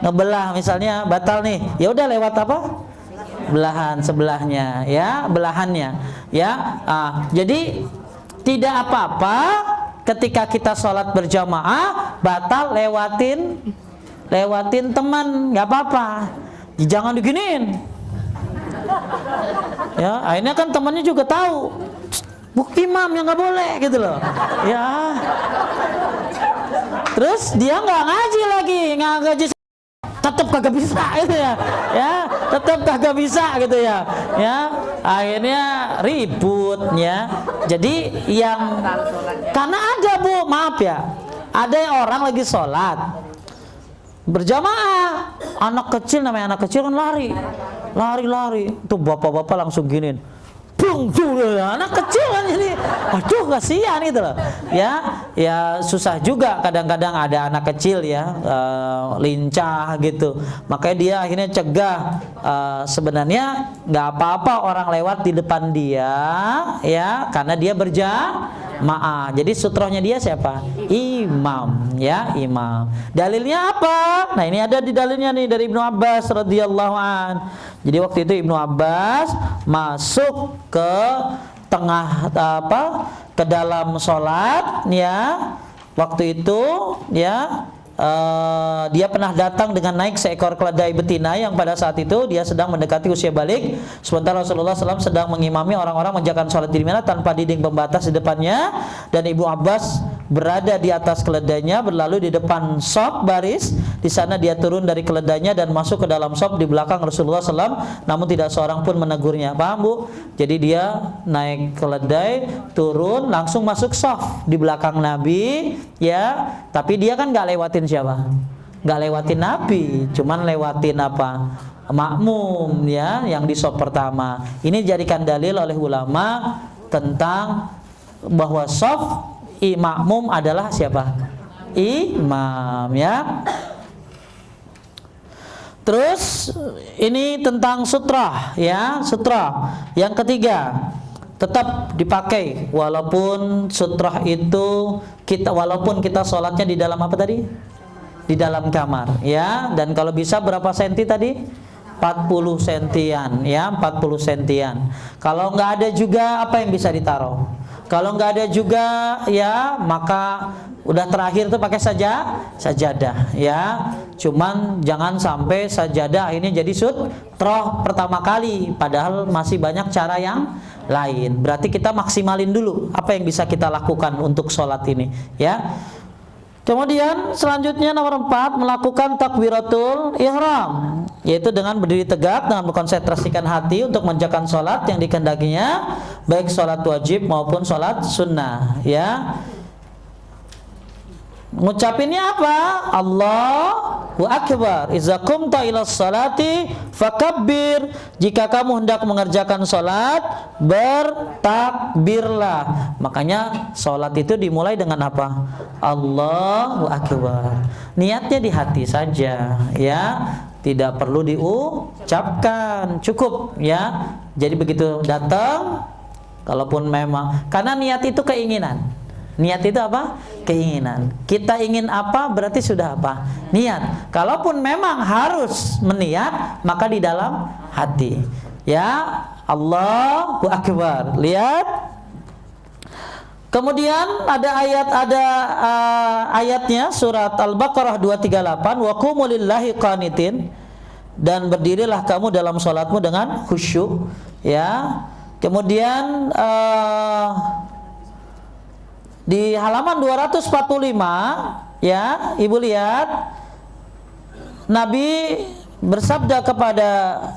Ngebelah misalnya batal nih, ya udah lewat apa? Belahan sebelahnya, ya, belahannya, ya. Jadi tidak apa-apa ketika kita sholat berjamaah batal lewatin teman, nggak apa-apa. Jangan diginiin. Ya, akhirnya kan temannya juga tahu, imam yang nggak boleh gitu loh, ya. Terus dia nggak ngaji lagi, tetap kagak bisa gitu ya, tetap kagak bisa gitu ya, akhirnya ribut, ya. Jadi yang karena ada Bu, maaf ya, ada yang orang lagi sholat berjamaah, anak kecil, namanya anak kecil kan lari, tuh bapak-bapak langsung giniin, bung, anak kecil kan, jadi aduh kasihan gitu loh, ya susah juga kadang-kadang ada anak kecil ya, lincah gitu, makanya dia akhirnya cegah. Sebenarnya nggak apa-apa orang lewat di depan dia, ya, karena dia berjamaah. Jadi sutrohnya dia siapa? Imam, ya, imam. Dalilnya apa? Nah, ini ada di dalilnya nih dari Ibnu Abbas radhiyallahu an. Jadi waktu itu Ibnu Abbas masuk ke tengah ke dalam sholat, ya. Waktu itu, ya, dia pernah datang dengan naik seekor keledai betina yang pada saat itu dia sedang mendekati usia balik. Sementara Rasulullah SAW sedang mengimami orang-orang menjalankan sholat di Mina tanpa dinding pembatas di depannya, dan Ibnu Abbas berada di atas keledainya berlalu di depan shop baris. Di sana dia turun dari keledainya dan masuk ke dalam shop di belakang Rasulullah SAW, namun tidak seorang pun menegurnya. Paham Bu? Jadi dia naik keledai, turun, langsung masuk shop di belakang Nabi, ya. Tapi dia kan nggak lewatin siapa? Nggak lewatin Nabi, cuman lewatin apa? Makmum, ya, yang di shop pertama. Ini dijadikan dalil oleh ulama tentang bahwa shop makmum adalah siapa? Imam, ya. Terus ini tentang sutra, ya, sutra. Yang ketiga, tetap dipakai walaupun sutra itu walaupun kita sholatnya di dalam apa tadi? Di dalam kamar, ya. Dan kalau bisa berapa senti tadi? 40 sentian, ya, 40 sentian. Kalau nggak ada juga apa yang bisa ditaruh? Kalau nggak ada juga, ya, maka udah terakhir tuh pakai sajadah, ya. Cuman jangan sampai sajadah ini jadi sutroh pertama kali, padahal masih banyak cara yang lain. Berarti kita maksimalin dulu apa yang bisa kita lakukan untuk sholat ini, ya. Kemudian selanjutnya nomor 4, melakukan takbiratul ihram, yaitu dengan berdiri tegak dengan mengkonsentrasikan hati untuk menjalankan sholat yang dikehendakinya, baik sholat wajib maupun sholat sunnah, ya. ngucapinnya apa? Allahu Akbar. Iza qumta ilas salati fakabbir. Jika kamu hendak mengerjakan salat, bertakbirlah. Makanya salat itu dimulai dengan apa? Allahu Akbar. Niatnya di hati saja, ya. Tidak perlu diucapkan, cukup, ya. Jadi begitu datang, kalaupun memang, karena niat itu keinginan. Niat itu apa? Keinginan. Kita ingin apa berarti sudah apa? Niat. Kalaupun memang harus meniat, maka di dalam hati. Ya, Allahu Akbar. Lihat. Kemudian ada ayatnya surat Al-Baqarah 238, wa qumu lillahi qanitin, dan berdirilah kamu dalam salatmu dengan khusyuk, ya. Kemudian di halaman 245, ya, Ibu lihat, Nabi bersabda kepada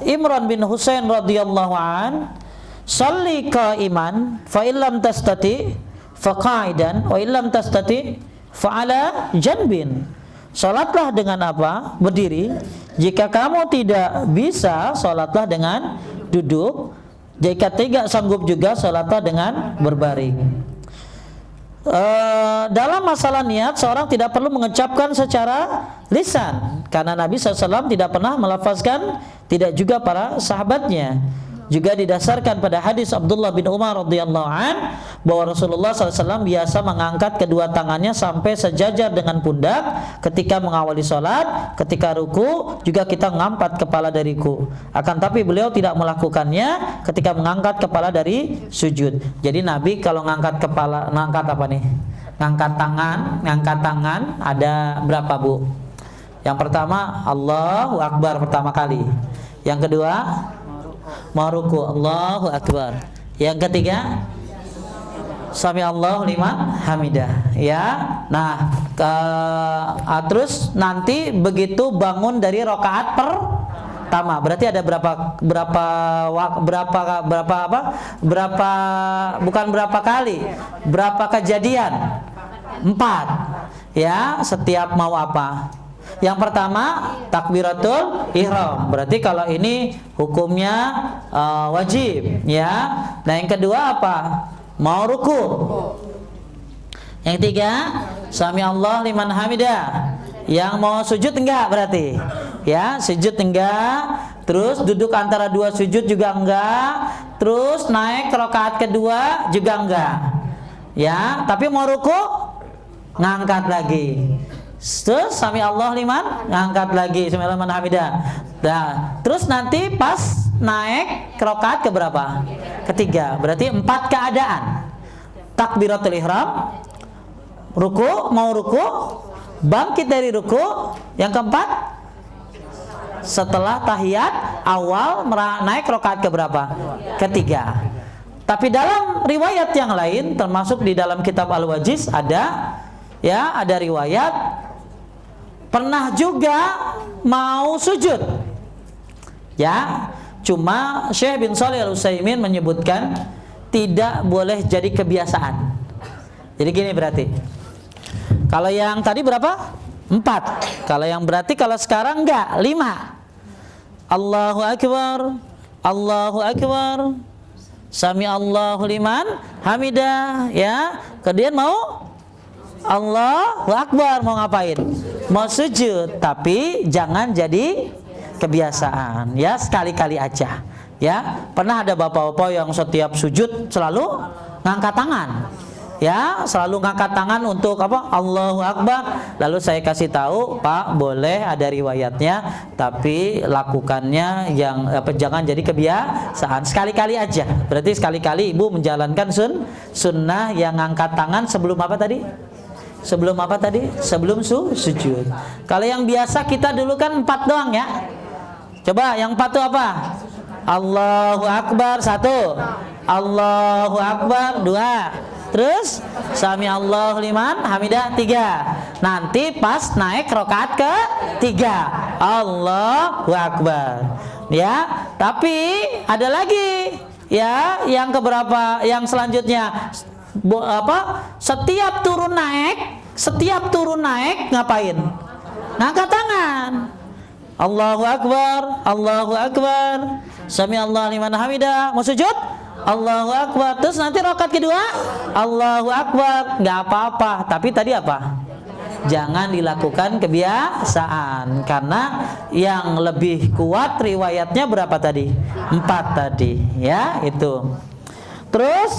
Imran bin Husain radhiyallahu an, "Shalli qa'iman fa illam tastati fa qa'idan wa illam tastati fa ala janbin." Salatlah dengan apa? Berdiri. Jika kamu tidak bisa, salatlah dengan duduk. Jika tidak sanggup juga, salatlah dengan berbaring. Dalam masalah niat, seorang tidak perlu mengucapkan secara lisan, karena Nabi SAW tidak pernah melafazkan, tidak juga para sahabatnya. Juga didasarkan pada hadis Abdullah bin Umar radhiyallahu an, bahwa Rasulullah SAW biasa mengangkat kedua tangannya sampai sejajar dengan pundak ketika mengawali sholat. Ketika ruku juga kita mengangkat kepala dari ruku. Akan tapi beliau tidak melakukannya ketika mengangkat kepala dari sujud. Jadi Nabi kalau ngangkat kepala, ngangkat apa nih? Ngangkat tangan ada berapa, Bu? Yang pertama Allahu Akbar pertama kali. Yang kedua mau ruku, Allahu Akbar. Yang ketiga Sami Allahu liman hamidah, ya. Nah, terus nanti begitu bangun dari rakaat pertama, berarti ada berapa kejadian? 4. Ya, setiap mau apa? Yang pertama takbiratul ihram, berarti kalau ini hukumnya wajib, ya. Nah, yang kedua apa? Mau ruku. Yang ketiga Sami Allah liman hamidah. Yang mau sujud enggak berarti? Ya, sujud enggak. Terus duduk antara dua sujud juga enggak. Terus naik ke rakaat kedua juga enggak. Ya, tapi mau ruku ngangkat lagi. Terus Sami Allah liman, ngangkat lagi Sami Allah liman hamidah. Nah, terus nanti pas naik ke rakaat ke berapa? Ketiga. Berarti 4 keadaan. Takbiratul ihram, ruku, mau ruku, bangkit dari ruku. Yang keempat, setelah tahiyat awal naik ke rakaat ke berapa? Ketiga. Tapi dalam riwayat yang lain, termasuk di dalam kitab Al-Wajiz ada riwayat pernah juga mau sujud, ya. Cuma Syekh bin Shalih Al-Utsaimin menyebutkan tidak boleh jadi kebiasaan. Jadi gini berarti, kalau yang tadi berapa? 4. Kalau yang berarti kalau sekarang enggak, 5. Allahu Akbar, Allahu Akbar, Sami Allahu liman hamidah, ya. Kemudian mau Allahu Akbar, mau ngapain? Mau sujud, tapi jangan jadi kebiasaan, ya. Sekali-kali aja, ya. Pernah ada bapak-bapak yang setiap sujud selalu ngangkat tangan, ya, selalu ngangkat tangan untuk apa? Allahu Akbar. Lalu saya kasih tahu, Pak, boleh, ada riwayatnya, tapi lakukannya jangan jadi kebiasaan, sekali-kali aja. Berarti sekali-kali ibu menjalankan sunnah yang ngangkat tangan sebelum apa tadi? Sebelum apa tadi? Sebelum sujud. Kalau yang biasa kita dulu kan 4 doang, ya. Coba yang 4 itu apa? Allahu Akbar 1, Allahu Akbar 2, terus Sami Allahu liman hamidah 3. Nanti pas naik rakaat ke 3 Allahu Akbar, ya. Tapi ada lagi, ya, yang keberapa? Yang selanjutnya setiap turun naik setiap turun naik ngapain? Ngangkat tangan. Allahu Akbar, Allahu Akbar, Sami Allah liman hamidah. Mau sujud? Allahu Akbar. Terus nanti rakaat kedua Allahu Akbar. Nggak apa-apa. Tapi tadi apa? Jangan dilakukan kebiasaan, karena yang lebih kuat riwayatnya berapa tadi? 4 tadi, ya itu. Terus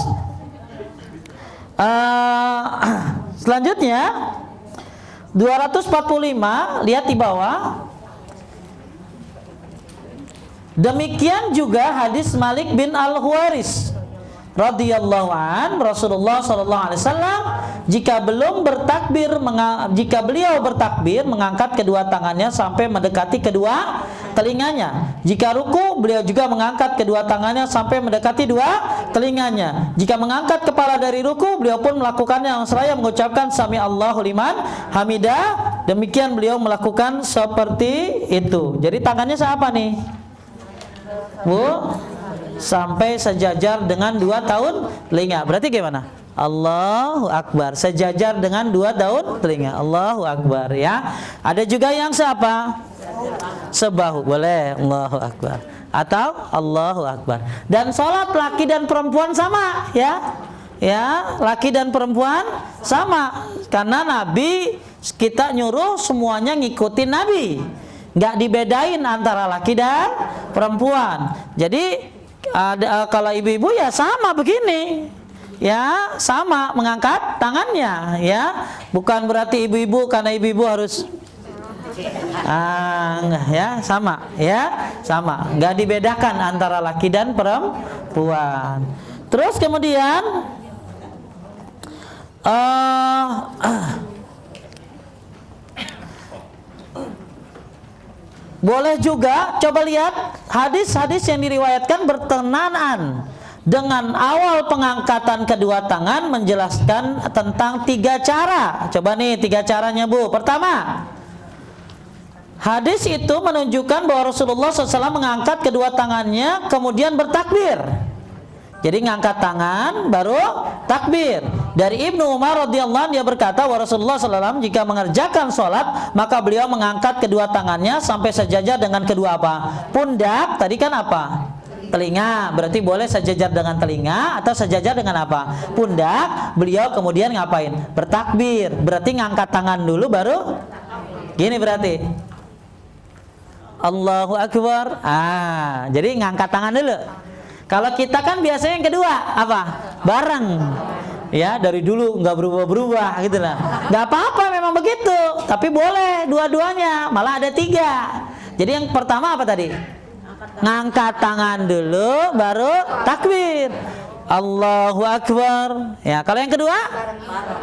selanjutnya 245, lihat di bawah. Demikian juga hadis Malik bin Al-Huwairis radhiyallahu an, Rasulullah sallallahu alaihi wasallam jika beliau bertakbir mengangkat kedua tangannya sampai mendekati kedua telinganya. Jika ruku, beliau juga mengangkat kedua tangannya sampai mendekati dua telinganya. Jika mengangkat kepala dari ruku, beliau pun melakukannya seraya mengucapkan Sami Allahu liman hamidah. Demikian beliau melakukan seperti itu. Jadi tangannya siapa nih? Bu, sampai sejajar dengan 2 daun telinga. Berarti gimana? Allahu Akbar, sejajar dengan 2 daun telinga. Allahu Akbar, ya. Ada juga yang siapa? Sebahu, boleh. Allahu Akbar. Atau Allahu Akbar. Dan sholat laki dan perempuan sama, ya. Ya, laki dan perempuan sama. Karena Nabi, kita nyuruh semuanya ngikutin Nabi. Nggak dibedain antara laki dan perempuan. Jadi kalau ibu-ibu ya sama begini, ya sama mengangkat tangannya, ya bukan berarti ibu-ibu karena ibu-ibu harus ya sama, nggak dibedakan antara laki dan perempuan. Terus kemudian boleh juga, coba lihat hadis-hadis yang diriwayatkan berkenaan dengan awal pengangkatan kedua tangan, menjelaskan tentang 3 cara. Coba nih 3 caranya, Bu. Pertama, hadis itu menunjukkan bahwa Rasulullah SAW mengangkat kedua tangannya kemudian bertakbir. Jadi ngangkat tangan baru takbir. Dari Ibnu Umar radhiyallahu anhu, dia berkata bahwa Rasulullah SAW jika mengerjakan sholat maka beliau mengangkat kedua tangannya sampai sejajar dengan kedua apa? Pundak. Tadi kan apa? Telinga. Berarti boleh sejajar dengan telinga atau sejajar dengan apa? Pundak. Beliau kemudian ngapain? Bertakbir. Berarti ngangkat tangan dulu baru gini berarti. Allahu Akbar. Jadi ngangkat tangan dulu. Kalau kita kan biasanya yang kedua apa? Bareng. Ya, dari dulu nggak berubah-berubah gitu lah. Nggak apa-apa memang begitu, tapi boleh dua-duanya. Malah ada 3. Jadi yang pertama apa tadi? Ngangkat tangan dulu, baru takbir. Allahu Akbar. Ya, kalau yang kedua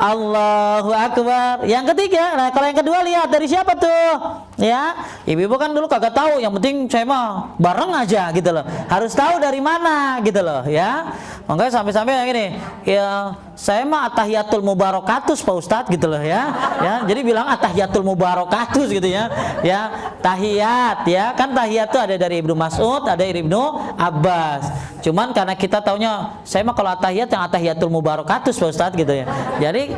Allahu Akbar. Yang ketiga, nah kalau yang kedua lihat dari siapa tuh? Ya, ibu-ibu kan dulu kagak tahu, yang penting saya mah bareng aja gitu loh. Harus tahu dari mana gitu loh, ya. Makanya sampai-sampai yang ini, ya saya mah atahiyatul mubarakatus Pak Ustadz gitu loh, ya. Ya, jadi bilang atahiyatul mubarakatus gitu ya. Ya, tahiyat ya. Kan tahiyat tuh ada dari Ibnu Mas'ud, ada dari Ibnu Abbas. Cuman karena kita taunya saya mah kalau atahiyat yang atahiyatul mubarakatus Pak Ustadz gitu ya. Jadi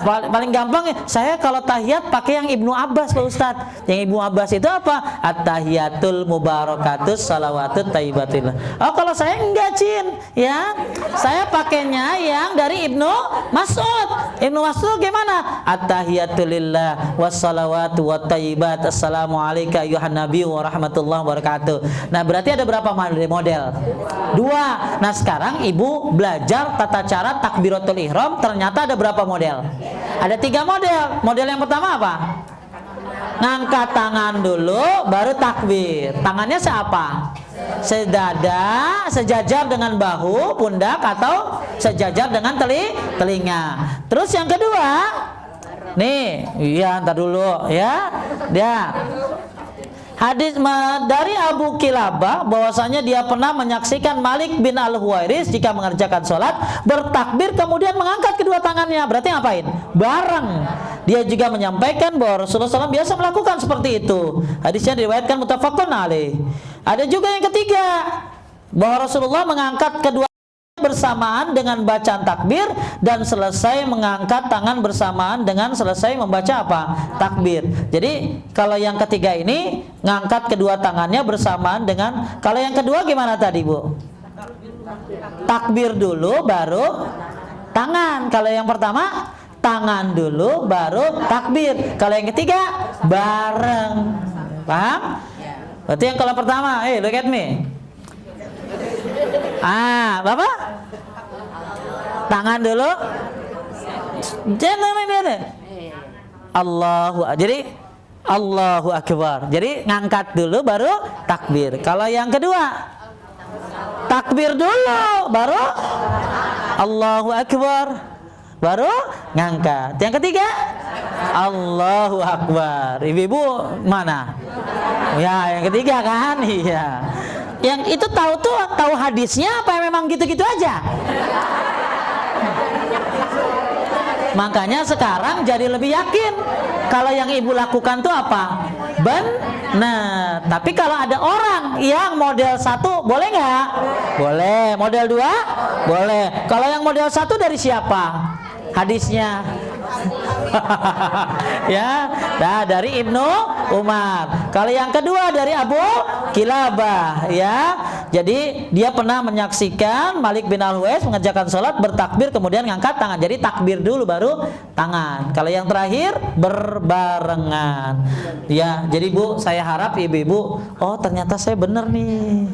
paling gampang saya kalau tahiyat pakai yang Ibnu Abbas Pak Ustadz. Yang Ibnu Abbas itu apa? Atahiyatul mubarakatus salawatut thayyibatillah. Oh, kalau saya enggak, Cin, ya. Saya pakainya yang dari Ibnu Mas'ud. Ibnu Mas'ud gimana? Attahiyatulillah wassalawatu wattayyibat. Assalamu alayka ayyuhan nabiy wa rahmatullahi wabarakatuh. Nah, berarti ada berapa model? 2. Nah, sekarang ibu belajar tata cara takbiratul ihram, ternyata ada berapa model? Ada 3 model. Model yang pertama apa? Ngangkat tangan dulu baru takbir. Tangannya siapa? Sedada, sejajar dengan bahu, pundak, atau sejajar dengan telinga. Terus yang kedua, nih, iya ntar dulu ya. Dia hadis dari Abu Kilabah bahwasanya dia pernah menyaksikan Malik bin Al-Huwairis jika mengerjakan sholat bertakbir kemudian mengangkat kedua tangannya. Berarti ngapain? Bareng. Dia juga menyampaikan bahwa Rasulullah SAW biasa melakukan seperti itu. Hadisnya diriwayatkan muttafaqun alaih. Ada juga yang ketiga, bahwa Rasulullah mengangkat kedua bersamaan dengan bacaan takbir dan selesai mengangkat tangan bersamaan dengan selesai membaca apa? Takbir. Jadi kalau yang ketiga ini ngangkat kedua tangannya bersamaan dengan, kalau yang kedua gimana tadi Bu? Takbir dulu baru tangan. Kalau yang pertama tangan dulu baru takbir. Kalau yang ketiga bareng. Paham? Berarti yang kalau pertama, look at me. Bapak? Tangan dulu. Jangan. Jadi Allahu Akbar. Jadi ngangkat dulu baru takbir. Kalau yang kedua, takbir dulu baru Allahu Akbar, baru ngangkat. Yang ketiga Allahu Akbar. Ibu-ibu mana? Ya, yang ketiga kan? Iya. Yang itu tahu hadisnya apa memang gitu-gitu aja? Makanya sekarang jadi lebih yakin kalau yang ibu lakukan tuh apa? Benar. Tapi kalau ada orang yang model 1 boleh nggak? Boleh. Model 2 boleh. Kalau yang model 1 dari siapa hadisnya? Ya, dari Ibnu Umar. Kalau yang kedua dari Abu Kilabah, ya. Jadi dia pernah menyaksikan Malik bin Al-Huwais mengerjakan sholat bertakbir kemudian ngangkat tangan. Jadi takbir dulu baru tangan. Kalau yang terakhir berbarengan. Ya, jadi Bu, saya harap ibu-ibu, oh ternyata saya benar nih.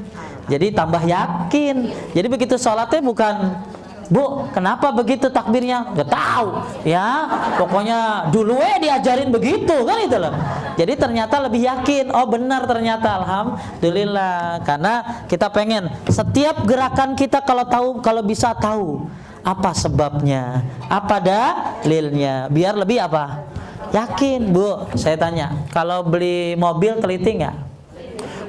Jadi tambah yakin. Jadi begitu sholatnya bukan, Bu, kenapa begitu takbirnya? Gak tahu, ya. Pokoknya dulu diajarin begitu, kan itu loh. Jadi ternyata lebih yakin. Oh benar ternyata, alhamdulillah. Karena kita pengen setiap gerakan kita kalau bisa tahu apa sebabnya, apa dalilnya, biar lebih apa? Yakin. Bu, saya tanya, kalau beli mobil teliti nggak?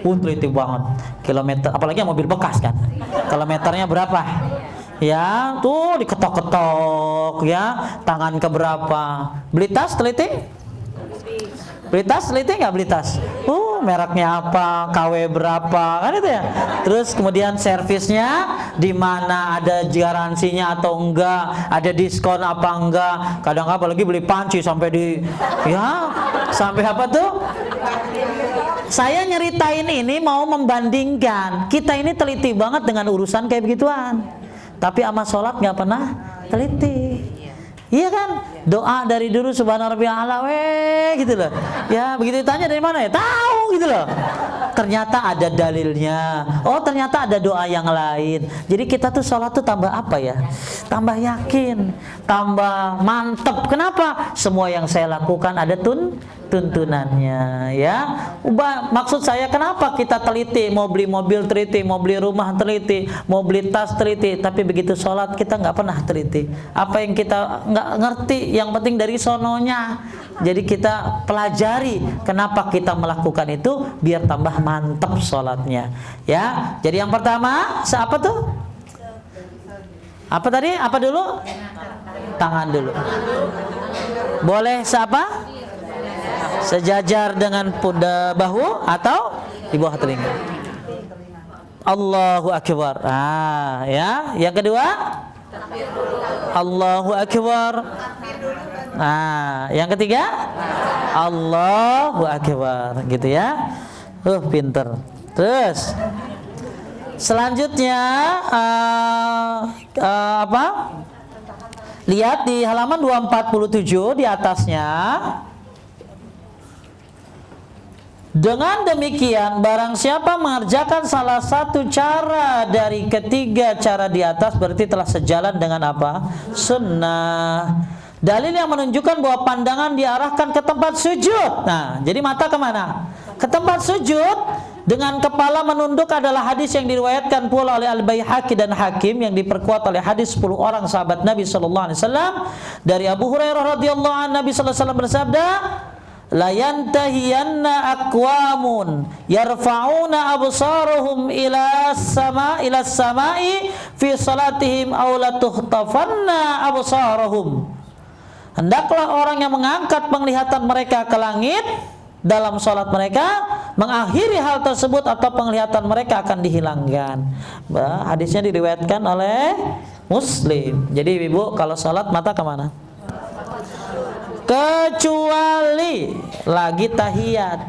Teliti banget. Kilometer, apalagi mobil bekas kan. Kilometernya berapa? Ya, tuh diketok-ketok, ya, tangan keberapa. Beli tas teliti? Beli tas teliti nggak beli tas? Mereknya apa, KW berapa, kan itu ya. Terus kemudian servisnya di mana, ada garansinya atau enggak, ada diskon apa enggak. Kadang apalagi beli panci sampai sampai apa tuh? Saya nyeritain ini mau membandingkan. Kita ini teliti banget dengan urusan kayak begituan. Tapi sama sholat nggak pernah teliti, iya kan? Doa dari dulu subhana rabbiyal a'la gitu loh. Ya begitu ditanya dari mana ya? Tahu gitu loh. Ternyata ada dalilnya. Oh ternyata ada doa yang lain. Jadi kita tuh sholat tuh tambah apa ya? Tambah yakin, tambah mantep. Kenapa? Semua yang saya lakukan ada tuntunannya, ya. Maksud saya kenapa kita teliti, mau beli mobil teliti, mau beli rumah teliti, mau beli tas teliti, tapi begitu sholat kita nggak pernah teliti. Apa yang kita nggak ngerti, yang penting dari sononya. Jadi kita pelajari kenapa kita melakukan itu biar tambah mantap sholatnya, ya. Jadi yang pertama, apa tuh? Apa tadi? Apa dulu? Tangan dulu. Boleh siapa? Sejajar dengan pundak bahu atau di bawah telinga. Allahu Akbar. Ya. Yang kedua, Allahu Akbar. Yang ketiga, Allahu Akbar, gitu ya. Pinter. Terus selanjutnya lihat di halaman 247 di atasnya. Dengan demikian, barang siapa mengerjakan salah satu cara dari ketiga cara di atas, berarti telah sejalan dengan apa? Sunnah. Dalil yang menunjukkan bahwa pandangan diarahkan ke tempat sujud. Nah, jadi mata kemana? Ke tempat sujud. Dengan kepala menunduk adalah hadis yang diriwayatkan pula oleh Al-Baihaqi dan Hakim, yang diperkuat oleh hadis 10 orang sahabat Nabi sallallahu alaihi wasallam dari Abu Hurairah radhiyallahu anhu. Nabi sallallahu alaihi wasallam bersabda, la yantahiyanna aqwamun yarfa'una absarahum ila samai fi salatihim aw la tuhtafanna absarahum. Hendaklah orang yang mengangkat penglihatan mereka ke langit dalam salat mereka, mengakhiri hal tersebut atau penglihatan mereka akan dihilangkan. Hadisnya diriwayatkan oleh Muslim. Jadi ibu kalau salat mata kemana? Kecuali lagi tahiyat.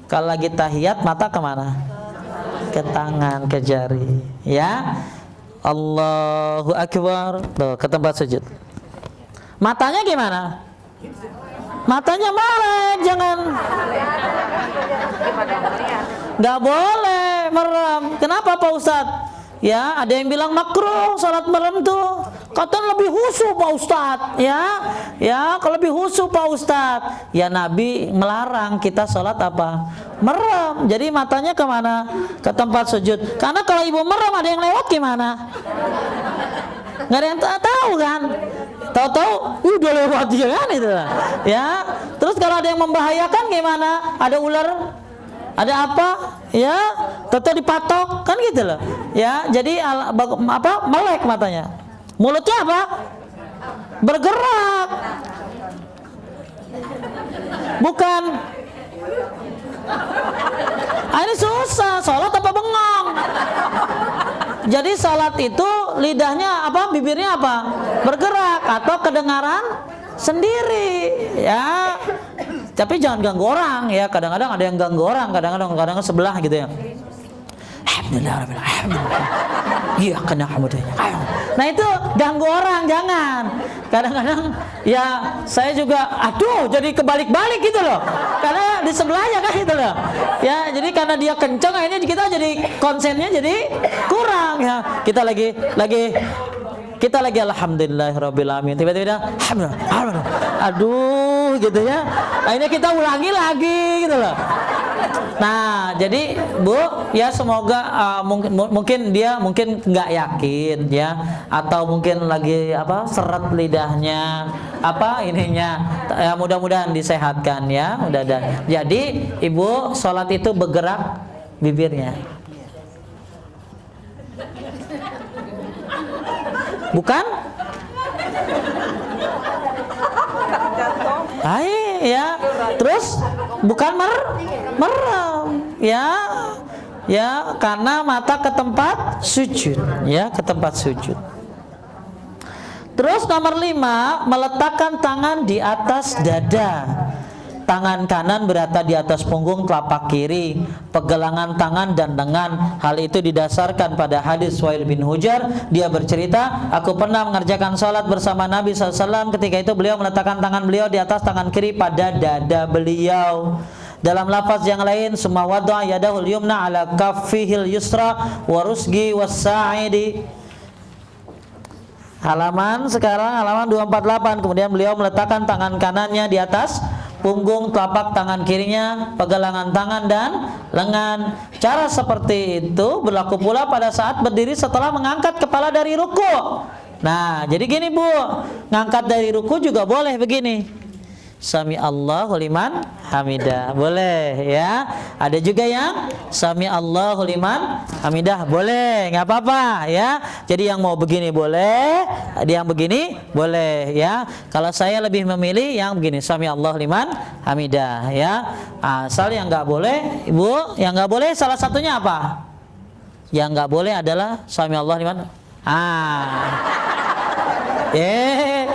Kalau lagi tahiyat mata kemana? Ke tangan, ke jari. Ya, Allahu Akbar. Tuh, ke tempat sujud. Matanya gimana? Matanya melek, jangan. Nggak boleh merem. Kenapa Pak Ustadz? Ya, ada yang bilang makruh salat merem tuh. Katanya lebih khusyuk Pak Ustadz. Ya, kalau lebih khusyuk Pak Ustadz. Ya Nabi melarang kita salat apa? Merem. Jadi matanya kemana? Ke tempat sujud. Karena kalau ibu merem ada yang lewat gimana? Nggak ada yang tahu kan? Tahu-tahu udah lewat dia kan itu. Ya. Terus kalau ada yang membahayakan gimana? Ada ular? Ada apa? Ya, tetap dipatok kan gitu loh. Ya, jadi apa? Melek matanya. Mulutnya apa? Bergerak. Bukan. Ini susah. Salat apa bengong? Jadi salat itu lidahnya apa? Bibirnya apa? Bergerak atau kedengaran sendiri. Ya. Tapi jangan ganggu orang ya. Kadang-kadang ada yang ganggu orang, kadang-kadang sebelah gitu ya. Alhamdulillah. Iya kena hamdanya. Nah itu ganggu orang, jangan. Kadang-kadang ya saya juga aduh jadi kebalik-balik gitu loh. Karena di sebelahnya kan gitu loh. Ya, jadi karena dia kenceng akhirnya kita jadi konsennya jadi kurang ya. Kita lagi alhamdulillahirabbil alamin. Tiba-tiba alhamdulillah. Aduh gitu ya. Akhirnya kita ulangi lagi gitu loh. Nah, jadi Bu, ya semoga mungkin dia nggak yakin ya, atau mungkin lagi seret lidahnya, ya mudah-mudahan disehatkan ya. Udah ada. Jadi Ibu sholat itu bergerak bibirnya. Bukan? Ya. Terus bukan merem. Ya, karena mata ke tempat sujud, ya, ke tempat sujud. Terus nomor 5, meletakkan tangan di atas dada. Tangan kanan berada di atas punggung telapak kiri, pegangan tangan dan lengan. Hal itu didasarkan pada hadis Wail bin Hujar. Dia bercerita, aku pernah mengerjakan salat bersama Nabi SAW. Ketika itu beliau meletakkan tangan beliau di atas tangan kiri pada dada beliau. Dalam lafaz yang lain, summa wada'a yadahul yumna ala kaffihil yusra wa rusgi was-sa'idi. Halaman 248. Kemudian beliau meletakkan tangan kanannya di atas punggung telapak tangan kirinya, pegangan tangan dan lengan. Cara seperti itu berlaku pula pada saat berdiri setelah mengangkat kepala dari ruku. Nah, jadi gini Bu, ngangkat dari ruku juga boleh begini. Sami Allahu liman hamidah. Boleh ya. Ada juga yang Sami Allahu liman hamidah. Boleh, nggak apa-apa ya. Jadi yang mau begini boleh, yang begini boleh ya. Kalau saya lebih memilih yang begini, Sami Allahu liman hamidah ya. Asal yang nggak boleh, Ibu, yang nggak boleh salah satunya apa? Yang nggak boleh adalah Sami Allahu liman.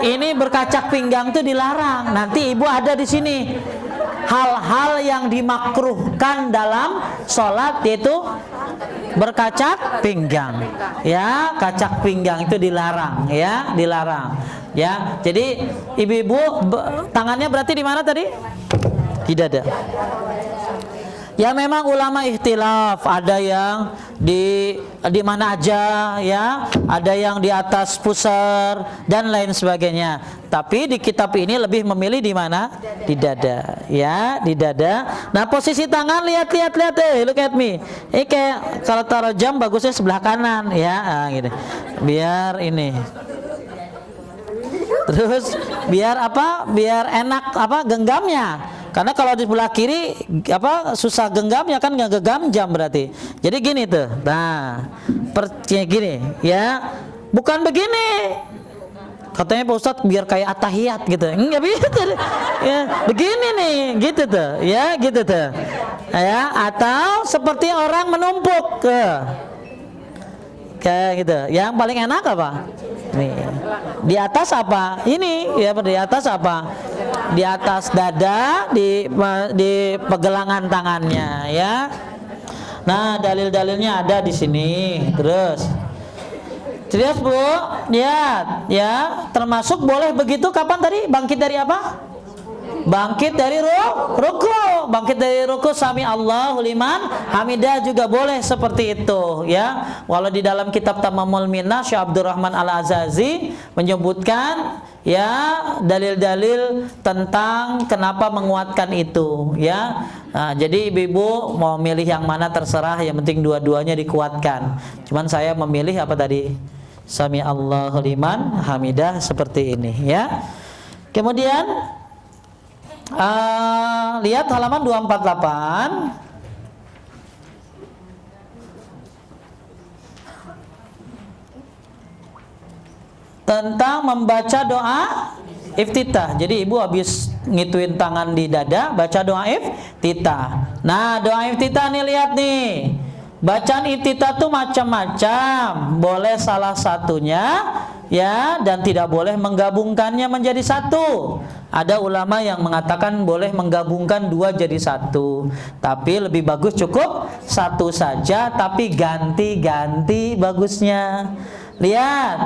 Ini berkacak pinggang itu dilarang. Nanti Ibu ada di sini. Hal-hal yang dimakruhkan dalam sholat yaitu berkacak pinggang. Ya, kacak pinggang itu dilarang. Ya, dilarang. Ya, jadi ibu-ibu tangannya berarti di mana tadi? Di dada. Ya memang ulama ikhtilaf, ada yang di mana aja ya, ada yang di atas pusar dan lain sebagainya. Tapi di kitab ini lebih memilih di mana? Di dada, ya, di dada. Nah, posisi tangan lihat, look at me. Ini kayak kalau taruh jam bagusnya sebelah kanan ya, gitu. Biar ini. Terus biar apa? Biar enak genggamnya. Karena kalau di sebelah kiri susah genggamnya kan, nggak genggam jam berarti. Jadi gini tuh. Nah, gini ya. Bukan begini. Katanya Pak Ustadz biar kayak atahiyat gitu. Enggak bisa. Ya, begini nih, gitu tuh. Ya, gitu tuh. ya, atau seperti orang menumpuk kayak gitu. Yang paling enak apa? Nih. Di atas apa? Ini ya, di atas apa? Di atas dada, di pegelangan tangannya ya. Nah, dalil-dalilnya ada di sini. Terus Bu, lihat ya, termasuk boleh begitu kapan tadi? Bangkit dari apa? Bangkit dari ruku. Bangkit dari ruku, sami Allahu liman hamidah, juga boleh seperti itu ya. Walau di dalam kitab Tamamul Minnah Syekh Abdurrahman Al-Azazi menyebutkan ya dalil-dalil tentang kenapa menguatkan itu ya. Nah, jadi ibu-ibu mau milih yang mana terserah, yang penting dua-duanya dikuatkan. Cuman saya memilih apa tadi? Sami Allahu liman hamidah seperti ini ya. Kemudian lihat halaman 248. Tentang membaca doa iftitah. Jadi ibu habis ngituin tangan di dada, baca doa iftitah. Nah, doa iftitah nih, lihat nih. Bacaan iftitah tuh macam-macam. Boleh salah satunya ya, dan tidak boleh menggabungkannya menjadi satu. Ada ulama yang mengatakan boleh menggabungkan dua jadi satu, tapi lebih bagus cukup satu saja, tapi ganti-ganti bagusnya. Lihat,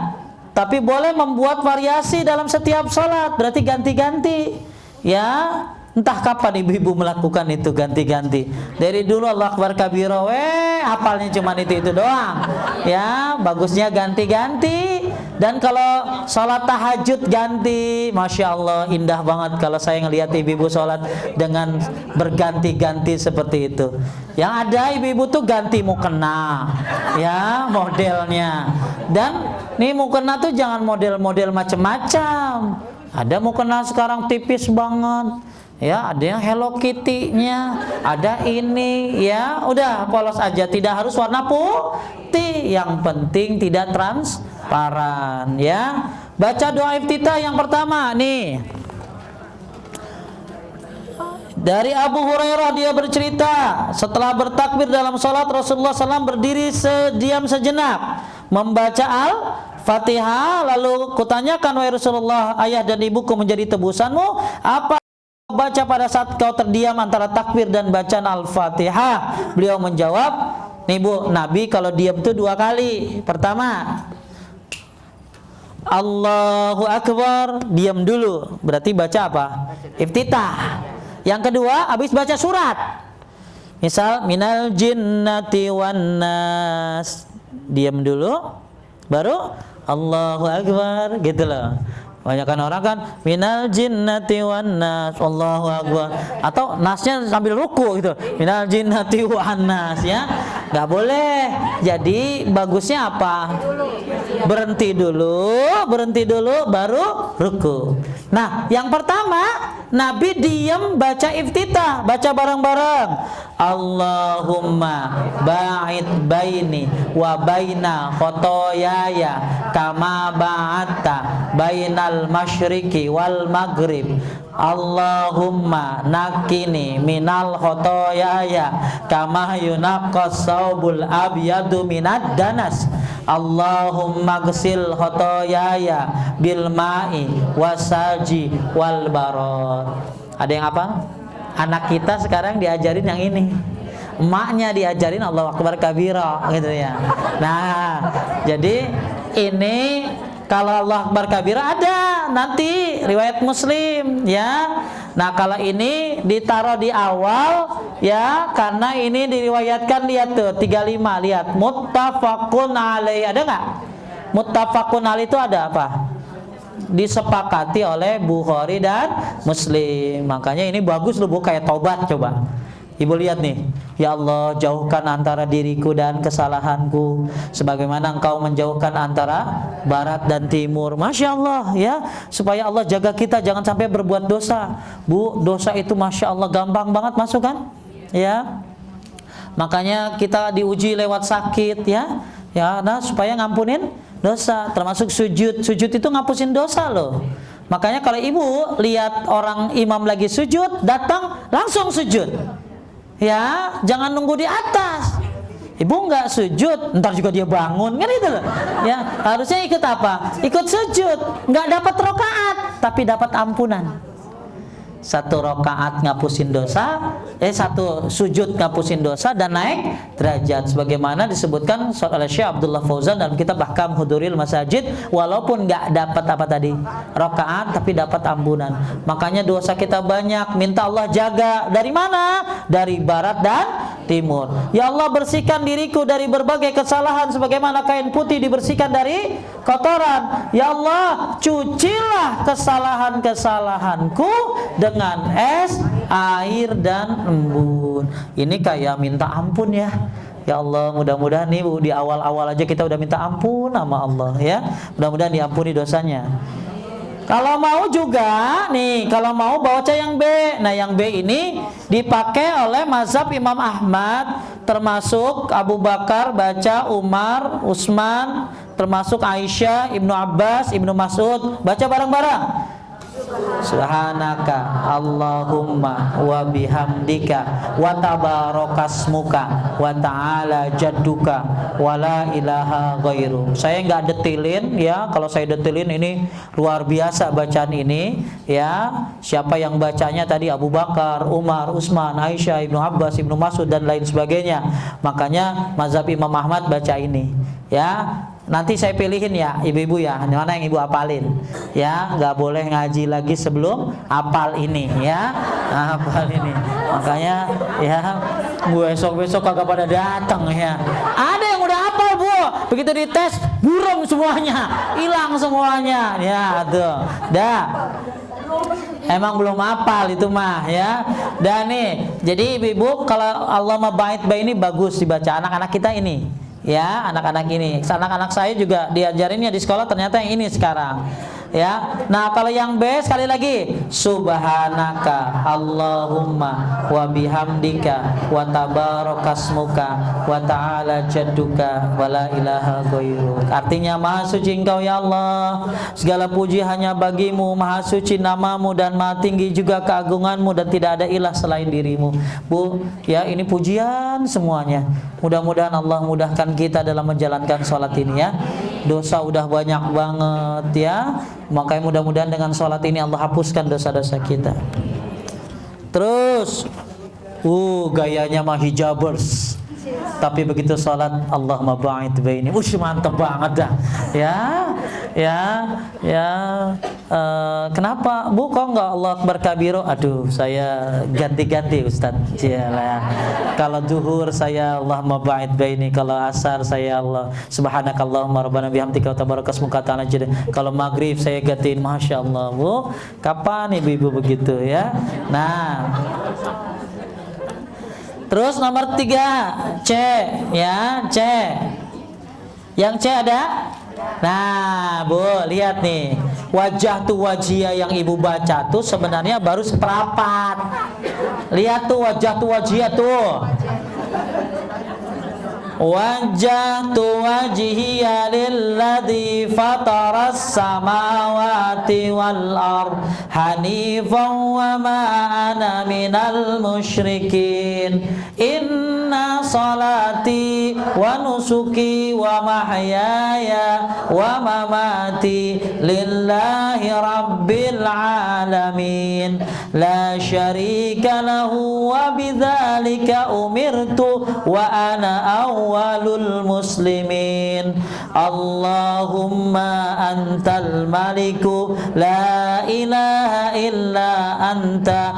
tapi boleh membuat variasi dalam setiap sholat, berarti ganti-ganti ya. Entah kapan ibu-ibu melakukan itu ganti-ganti. Dari dulu Allah Akbar kabira, hafalnya cuma itu doang ya. Bagusnya ganti-ganti. Dan kalau sholat tahajud ganti, Masya Allah, indah banget kalau saya ngelihat ibu-ibu sholat dengan berganti-ganti seperti itu. Yang ada ibu-ibu tuh ganti mukena ya, modelnya. Dan nih mukena tuh jangan model-model macam-macam. Ada mukena sekarang tipis banget ya, ada yang Hello Kitty-nya, ada ini ya. Udah polos aja, tidak harus warna putih, yang penting tidak transparan ya. Baca doa iftitah yang pertama nih, dari Abu Hurairah, dia bercerita, setelah bertakbir dalam salat Rasulullah SAW berdiri diam sejenak membaca Al-Fatihah, lalu kutanyakan, wahai Rasulullah, ayah dan ibuku menjadi tebusanmu, apa baca pada saat kau terdiam antara takbir dan bacaan Al-Fatihah? Beliau menjawab, nih Bu, Nabi kalau diam itu 2 kali. Pertama, Allahu Akbar, diam dulu, berarti baca apa? Iftitah. Yang kedua, habis baca surat, misal minal jinnati wan nas, diam dulu, baru Allahu Akbar gitu loh. Banyakan orang kan minal jinnati wan nas, Allahu Akbar, atau nasnya sambil ruku gitu, minal jinnati wan nas ya. Nggak boleh. Jadi bagusnya apa? Berhenti dulu baru ruku. Nah, yang pertama Nabi diam baca iftitah, baca bareng-bareng. Allahumma ba'id baini wa baina khotoyaya kama ba'atta bainal masyriqi wal maghrib. Allahumma nakini minal khotoyaya kama yunaqqas saubul abyadu minad danas. Allahumma gsil khotoyaya bil ma'i wasaji wal barad. Ada yang apa? Anak kita sekarang diajarin yang ini, emaknya diajarin Allahu Akbar kabira gitu ya. Nah, jadi ini kalau Allah Akbar kabira ada nanti riwayat Muslim ya. Nah, kalau ini ditaruh di awal ya, karena ini diriwayatkan, lihat tuh 35, lihat muttafaqun alaih, ada nggak? Muttafaqun alaih itu ada apa? Disepakati oleh Bukhari dan Muslim. Makanya ini bagus loh Bu, kayak tobat. Coba Ibu lihat nih, ya Allah, jauhkan antara diriku dan kesalahanku sebagaimana Engkau menjauhkan antara barat dan timur. Masya Allah ya, supaya Allah jaga kita jangan sampai berbuat dosa. Bu, dosa itu Masya Allah gampang banget masuk kan ya. Makanya kita diuji lewat sakit ya, nah supaya ngampunin dosa, termasuk sujud. Sujud itu ngapusin dosa loh. Makanya kalau ibu lihat orang imam lagi sujud, datang langsung sujud Ya, jangan nunggu di atas. Ibu nggak sujud, ntar juga dia bangun, kan itu loh. Ya, harusnya ikut apa? Ikut sujud, nggak dapat rakaat, tapi dapat ampunan. Satu rakaat ngapusin dosa, satu sujud ngapusin dosa dan naik derajat. Sebagaimana disebutkan oleh Syekh Abdullah Fauzan dalam kitab Ahkam Huduril Masajid, walaupun nggak dapat apa tadi rakaat, tapi dapat ampunan. Makanya dosa kita banyak, minta Allah jaga. Dari mana? Dari barat dan timur. Ya Allah, bersihkan diriku dari berbagai kesalahan sebagaimana kain putih dibersihkan dari kotoran. Ya Allah, cucilah kesalahan-kesalahanku dengan es, air, dan embun. Ini kayak minta ampun ya. Ya Allah, mudah-mudahan nih Bu, di awal-awal aja kita udah minta ampun sama Allah ya. Mudah-mudahan diampuni dosanya. Kalau mau juga nih, kalau mau baca yang B. Nah, yang B ini dipakai oleh mazhab Imam Ahmad, termasuk Abu Bakar baca, Umar, Utsman, termasuk Aisyah, Ibnu Abbas, Ibnu Mas'ud. Baca bareng-bareng. Subhanaka Allahumma wa bihamdika wa tabarakasmuka wa ta'ala jadduka wa la ilaha ghairu. Saya nggak detilin ya, kalau saya detilin ini luar biasa bacaan ini ya. Siapa yang bacanya tadi? Abu Bakar, Umar, Utsman, Aisyah, Ibnu Abbas, Ibnu Mas'ud dan lain sebagainya. Makanya mazhab Imam Ahmad baca ini ya. Nanti saya pilihin ya ibu-ibu ya, mana yang ibu apalin ya, nggak boleh ngaji lagi sebelum apal ini ya. Nah, apal ini makanya ya, gue besok kagak pada datang ya. Ada yang udah apal Bu, begitu dites burung semuanya, hilang semuanya ya tuh dah. Emang belum hafal itu mah ya. Dan nih, jadi ibu-ibu kalau Allah mabait bayi ini bagus dibaca anak-anak kita ini. Ya, anak-anak ini. Anak-anak saya juga diajarinnya di sekolah, ternyata yang ini sekarang. Ya. Nah, kalau yang B sekali lagi, subhanaka Allahumma wa bihamdika wa tabarakasmuka wa ta'ala jadduka wa la ilaha ghairuk. Artinya, maha suci Engkau ya Allah, segala puji hanya bagimu, maha suci namamu dan maha tinggi juga keagunganmu dan tidak ada ilah selain dirimu. Bu, ya ini pujian semuanya. Mudah-mudahan Allah mudahkan kita dalam menjalankan sholat ini ya. Dosa udah banyak banget ya. Makanya mudah-mudahan dengan sholat ini Allah hapuskan dosa-dosa kita. Terus gayanya mah hijabers, tapi begitu sholat Allah mabait baini, mantep banget dah kenapa Bu kok nggak Allah Akbar kabiro? Aduh, saya ganti-ganti Ustadz. Cialah. Kalau duhur saya Allah mabait baini, kalau asar saya Allah subhanakallahumma rabbana bihamdika wa tabarakasmuka ta'ala jadduka. Kalau maghrib saya gantiin masya Allah. Bu, kapan ibu-ibu begitu ya? Nah, terus nomor 3 C ya, C. Yang C ada? Nah, Bu, lihat nih. Wajah tu wajiyah yang ibu baca tuh sebenarnya baru seperempat. Lihat tuh wajah tu wajiyah tuh. Wajjahtu wajhiya lilladzi fataras samawati wal ard hanifan wa ma ana minal musyrikin. Inna salati wa nusuki wa mahyaya wa mamati lillahi rabbil alamin la syarika lahu wa bidzalika umirtu wa ana awwalul muslimin. Allahumma antal maliku la ilaha illa anta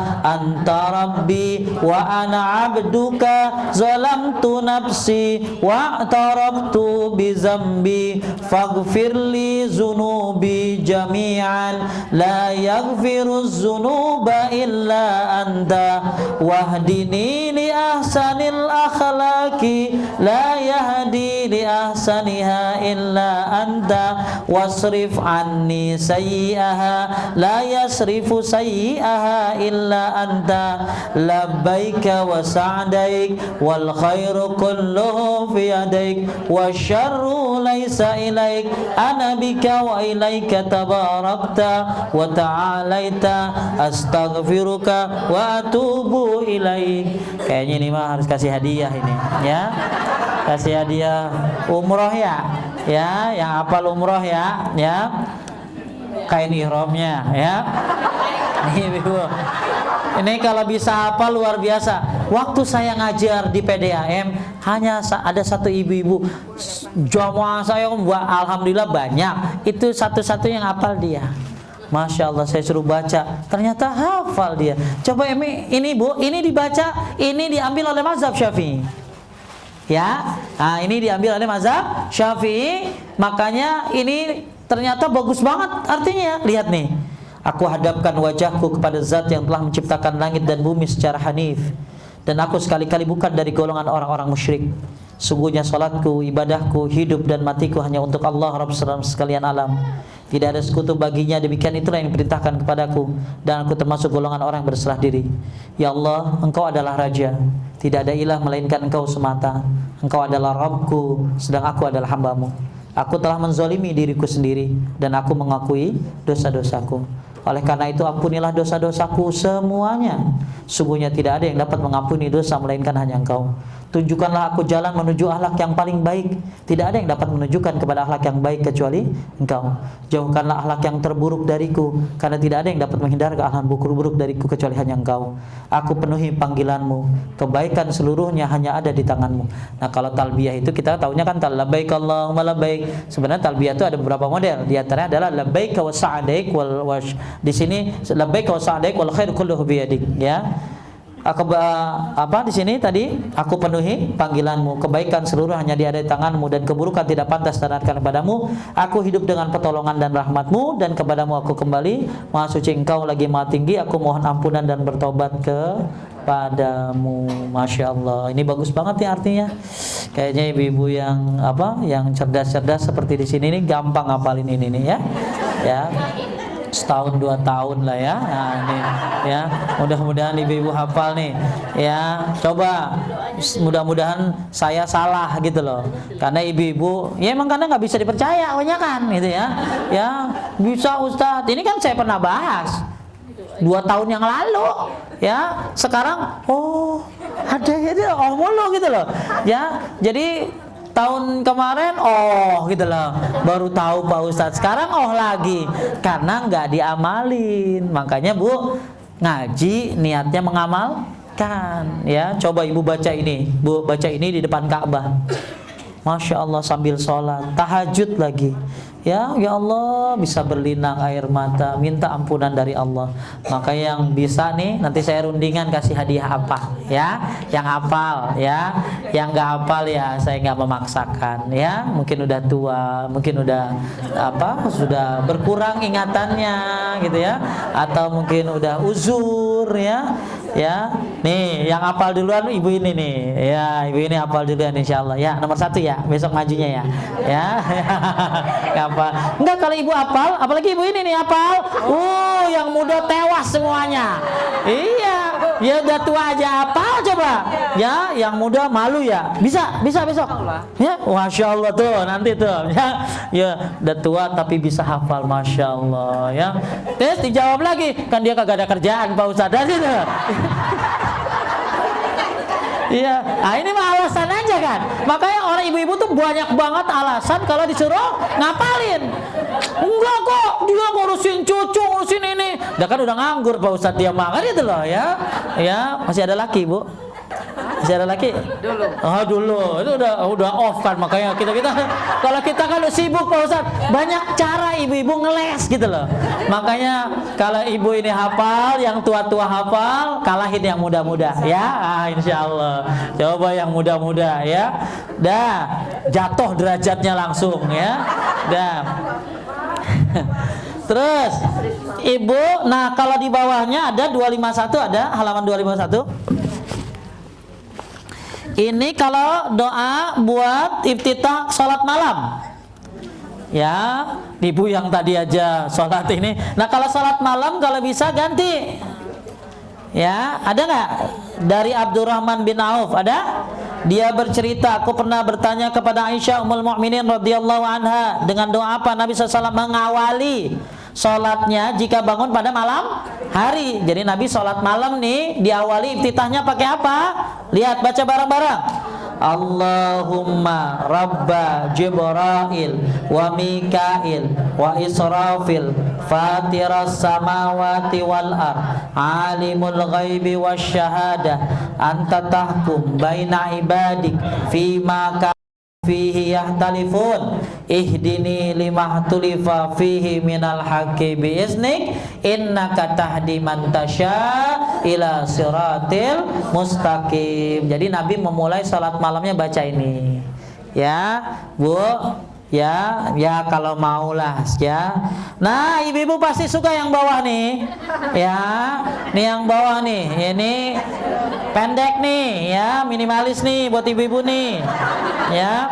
rabbi wa ana abduka zalamtu nafsi wa i'taraftu bi zambi faghfirli zunubi jami'an la yaghfiru zunuba illa anta wahdini li ahsanil akhlaqi la yahdi li ahsaniha illa anta wasrif anni sayyi'aha la yasrifu sayyi'aha illa anta labbaika wa sa'daik wal khairu kulluhu fi yadaik wa syarru laysa ilaik ana bika wa ilaika tabarakta wa ta'alaita astaghfiruka wa atubu atubu ilaik. Kayaknya ini mah harus kasih hadiah ini, ya. Kasih hadiah umroh ya. Ya, yang hafal umroh ya, ya. Kain ihramnya, ya. Nih, Ibu. Ini kalau bisa hafal luar biasa. Waktu saya ngajar di PDAM, hanya ada satu ibu-ibu. Jamaah saya alhamdulillah banyak. Itu satu-satunya yang hafal dia. Masya Allah, saya suruh baca, ternyata hafal dia. Coba ini Bu, ini dibaca, ini diambil oleh mazhab Syafi'i. Ya, nah ini diambil oleh mazhab Syafi'i. Makanya ini ternyata bagus banget artinya. Lihat nih, aku hadapkan wajahku kepada Zat yang telah menciptakan langit dan bumi secara hanif, dan aku sekali-kali bukan dari golongan orang-orang musyrik. Sungguhnya salatku, ibadahku, hidup dan matiku hanya untuk Allah Rabb sekalian alam. Tidak ada sekutu baginya, demikian itulah yang diperintahkan kepadaku, dan aku termasuk golongan orang yang berserah diri. Ya Allah, Engkau adalah Raja, tidak ada ilah melainkan Engkau semata. Engkau adalah Rabbku, sedang aku adalah hamba-Mu. Aku telah menzalimi diriku sendiri, dan aku mengakui dosa-dosaku. Oleh karena itu ampunilah dosa-dosaku semuanya. Sungguhnya tidak ada yang dapat mengampuni dosa melainkan hanya Engkau. Tunjukkanlah aku jalan menuju akhlak yang paling baik. Tidak ada yang dapat menunjukkan kepada akhlak yang baik kecuali Engkau. Jauhkanlah akhlak yang terburuk dariku, karena tidak ada yang dapat menghindar ke akhlak buruk dariku kecuali hanya Engkau. Aku penuhi panggilanmu, kebaikan seluruhnya hanya ada di tanganmu. Nah, kalau talbiyah itu kita tahunya kan labbaik Allahumma labbaik. Sebenarnya talbiyah itu ada beberapa model. Di antaranya adalah labbaik wa sa'daik wal wash. Di sini labbaik wa sa'daik wal khairu kulluhu biyadik, ya. Di sini tadi aku penuhi panggilanmu, kebaikan seluruh hanya ada di tanganmu, dan keburukan tidak pantas terhadap padamu. Aku hidup dengan pertolongan dan rahmatmu, dan kepadamu aku kembali. Maha suci Engkau lagi maha tinggi, aku mohon ampunan dan bertobat kepadamu. Masya Allah, ini bagus banget ya artinya. Kayaknya ibu-ibu yang cerdas-cerdas seperti di sini ini gampang ngapalin ini nih, ya. Ya. Setahun 2 tahun lah ya. Nah, ini ya, mudah-mudahan ibu-ibu hafal nih ya. Coba, mudah-mudahan saya salah gitu loh, karena ibu-ibu ya emang kadang nggak bisa dipercaya kan gitu ya. Ya bisa Ustadz, ini kan saya pernah bahas 2 tahun yang lalu ya. Sekarang ada ya, mulu gitu loh ya. Jadi tahun kemarin gitu loh, baru tahu Pak Ustadz. Sekarang lagi, karena nggak diamalin. Makanya Bu, ngaji niatnya mengamalkan ya. Coba Ibu baca ini, Bu baca ini di depan Ka'bah. Masya Allah, sambil sholat tahajud lagi. Ya Allah, bisa berlinang air mata, minta ampunan dari Allah. Maka yang bisa nih, nanti saya rundingan kasih hadiah apa ya. Yang hafal ya, yang nggak hafal ya saya nggak memaksakan ya. Mungkin udah tua, mungkin udah sudah berkurang ingatannya gitu ya, atau mungkin udah uzur ya. Ya, nih yang hafal duluan ibu ini nih. Ya, ibu ini hafal duluan insyaallah. Ya, nomor 1 ya, besok majunya ya. Ya. Apa? Enggak, kalau ibu hafal, apalagi ibu ini nih hafal. Yang muda tewas semuanya. Iya, ya udah tua aja hafal coba. Ya, yang muda malu ya. Bisa besok. Ya, Masya Allah tuh, nanti tuh. Ya, udah tua tapi bisa hafal, Masya Allah ya. Terus dijawab lagi, kan dia kagak ada kerjaan Pak Ustadz dari itu. Iya, ini mah alasan aja kan. Makanya orang ibu-ibu tuh banyak banget alasan kalau disuruh ngapalin. Enggak kok, dia ngurusin cucu, ngurusin ini. Kan udah nganggur Pak Ustadz, dia makan itu loh ya. Ya, masih ada laki Bu? Masih ada laki? Dulu. Itu udah off kan. Makanya kita kalau kita kan sibuk Pak Ustadz, banyak cara ibu-ibu ngeles gitu loh. Makanya kalau ibu ini hafal, yang tua-tua hafal, kalahin yang muda-muda ya. Insya Allah. Coba yang muda-muda ya. Dah, jatuh derajatnya langsung ya. Dah. Terus ibu, nah kalau di bawahnya ada 251, ada halaman 251. Ini kalau doa buat iftitah sholat malam. Ya, ibu yang tadi aja sholat ini. Nah kalau sholat malam kalau bisa ganti. Ya, ada nggak? Dari Abdurrahman bin Auf ada? Dia bercerita, aku pernah bertanya kepada Aisyah Ummul Mukminin radhiyallahu anha, dengan doa apa Nabi SAW mengawali Sholatnya jika bangun pada malam hari. Jadi Nabi sholat malam nih diawali iftitahnya pakai apa? Lihat, baca bareng-bareng. Allahumma rabba Jibrail wa Mikail wa Israfil fatiras samawati wal ard alimul ghaibi wasyahadah anta tahkum baina ibadik fima fihi yahtalifun ihdini lima tulifa fihi minal haqqi biiznik innaka tahdi man tasya ila siratil mustaqim. Jadi Nabi memulai salat malamnya baca ini. Ya, Bu. Ya kalau maulah ya. Nah, ibu-ibu pasti suka yang bawah nih. Ya, nih yang bawah nih. Ini pendek nih ya, minimalis nih buat ibu-ibu nih. Ya.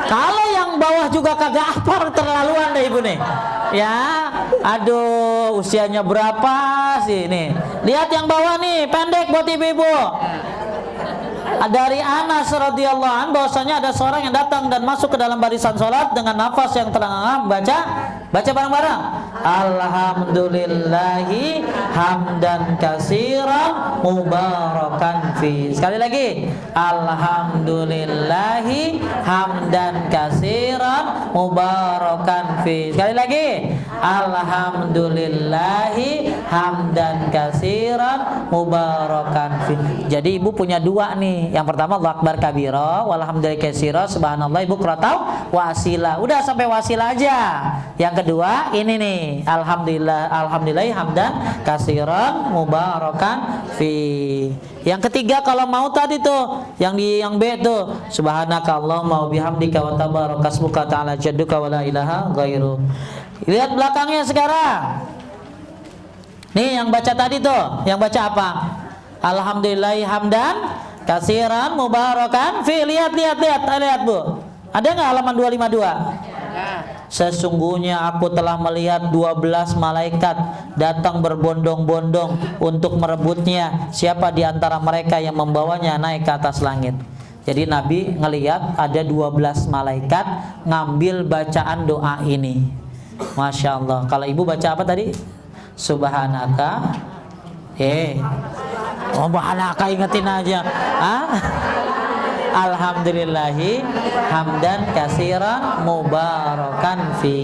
Kalau yang bawah juga kagak hafal, terlaluan deh ibu nih. Ya, aduh, usianya berapa sih nih? Lihat yang bawah nih, pendek buat ibu-ibu. Dari Anas radhiyallahu anhu bahwasanya ada seorang yang datang dan masuk ke dalam barisan sholat dengan nafas yang terengah, baca bareng-bareng. Alhamdulillahi hamdan katsiran mubarakan fi. Sekali lagi. Alhamdulillahi hamdan katsiran mubarakan fi. Sekali lagi. Alhamdulillahi hamdan katsiran mubarakan fi. Jadi ibu punya dua nih. Yang pertama Allahu akbar kabira walhamdulillahi katsira subhanallah bukratan wa asila. Udah sampai wasila aja. Yang kedua ini nih, alhamdulillah hamdan katsiran mubarakan fi. Yang ketiga kalau mau tadi tuh, yang B tuh, subhanakallahumma wa bihamdika wa tabarakasmuka ta'ala jadduka wa la ilaha ghairu. Lihat belakangnya sekarang. Nih yang baca tadi tuh, yang baca apa? Alhamdulillah hamdan katsiran mubarakan fi. Lihat Bu. Ada nggak halaman 252? Sesungguhnya aku telah melihat 12 malaikat datang berbondong-bondong untuk merebutnya. Siapa di antara mereka yang membawanya naik ke atas langit? Jadi Nabi ngelihat ada 12 malaikat ngambil bacaan doa ini. Masya Allah. Kalau ibu baca apa tadi? Subhanaka. Subhanaka ingetin aja. Alhamdulillahi hamdan katsiran mubarakan fi.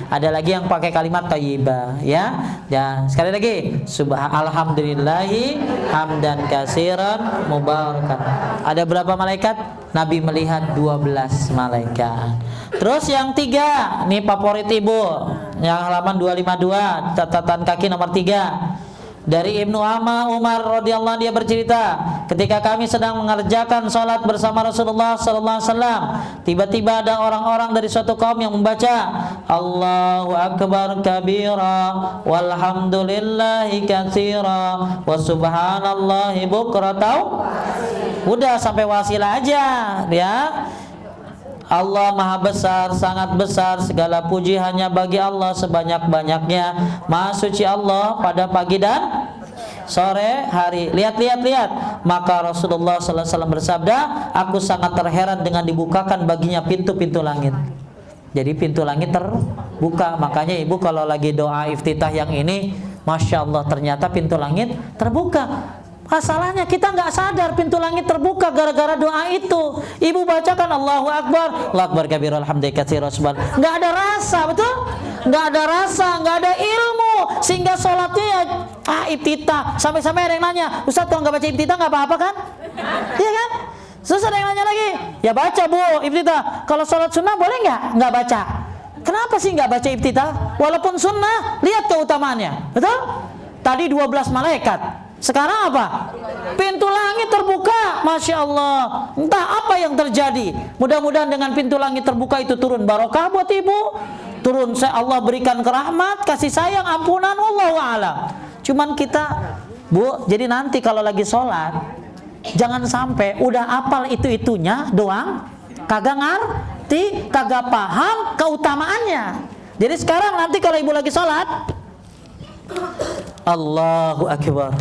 Ada lagi yang pakai kalimat thayyibah ya. Dan sekali lagi alhamdulillahi hamdan katsiran mubarakan. Ada berapa malaikat? Nabi melihat 12 malaikat. Terus yang tiga, nih favorit ibu, yang halaman 252, catatan kaki nomor 3. Dari Ibnu Umar radhiyallahu dia bercerita, ketika kami sedang mengerjakan sholat bersama Rasulullah sallallahu alaihi wasallam, tiba-tiba ada orang-orang dari suatu kaum yang membaca Allahu akbar kabira walhamdulillahi katsira wa subhanallahi bukratan. Udah sampai wasilah aja ya. Allah maha besar, sangat besar, segala puji hanya bagi Allah sebanyak-banyaknya. Maha suci Allah pada pagi dan sore hari. Lihat. Maka Rasulullah sallallahu alaihi wasallam bersabda, aku sangat terheran dengan dibukakan baginya pintu-pintu langit. Jadi pintu langit terbuka. Makanya ibu kalau lagi doa iftitah yang ini, Masya Allah, ternyata pintu langit terbuka. Masalahnya kita nggak sadar pintu langit terbuka gara-gara doa itu. Ibu bacakan Allahu Akbar, Allahu Akbar kabira alhamdulillah katsira subhanallah. Nggak ada rasa, betul? Nggak ada rasa, nggak ada ilmu, sehingga sholatnya ya iftitah. Sampai-sampai ada yang nanya, Ustaz kalau nggak baca iftitah nggak apa-apa kan? Iya kan? Terus ada yang nanya lagi, ya baca Bu iftitah. Kalau sholat sunnah boleh nggak? Nggak baca. Kenapa sih nggak baca iftitah? Walaupun sunnah, lihat keutamaannya, betul? Tadi 12 malaikat. Sekarang apa? Pintu langit terbuka. Masya Allah. Entah apa yang terjadi. Mudah-mudahan dengan pintu langit terbuka itu turun barokah buat ibu. Turun Allah berikan kerahmat, kasih sayang, ampunan, wallahu a'lam. Cuman kita, Bu, jadi nanti kalau lagi sholat, jangan sampai udah apal itu-itunya doang, kagak ngerti, kagak paham keutamaannya. Jadi sekarang nanti kalau ibu lagi sholat, Allahu Akbar,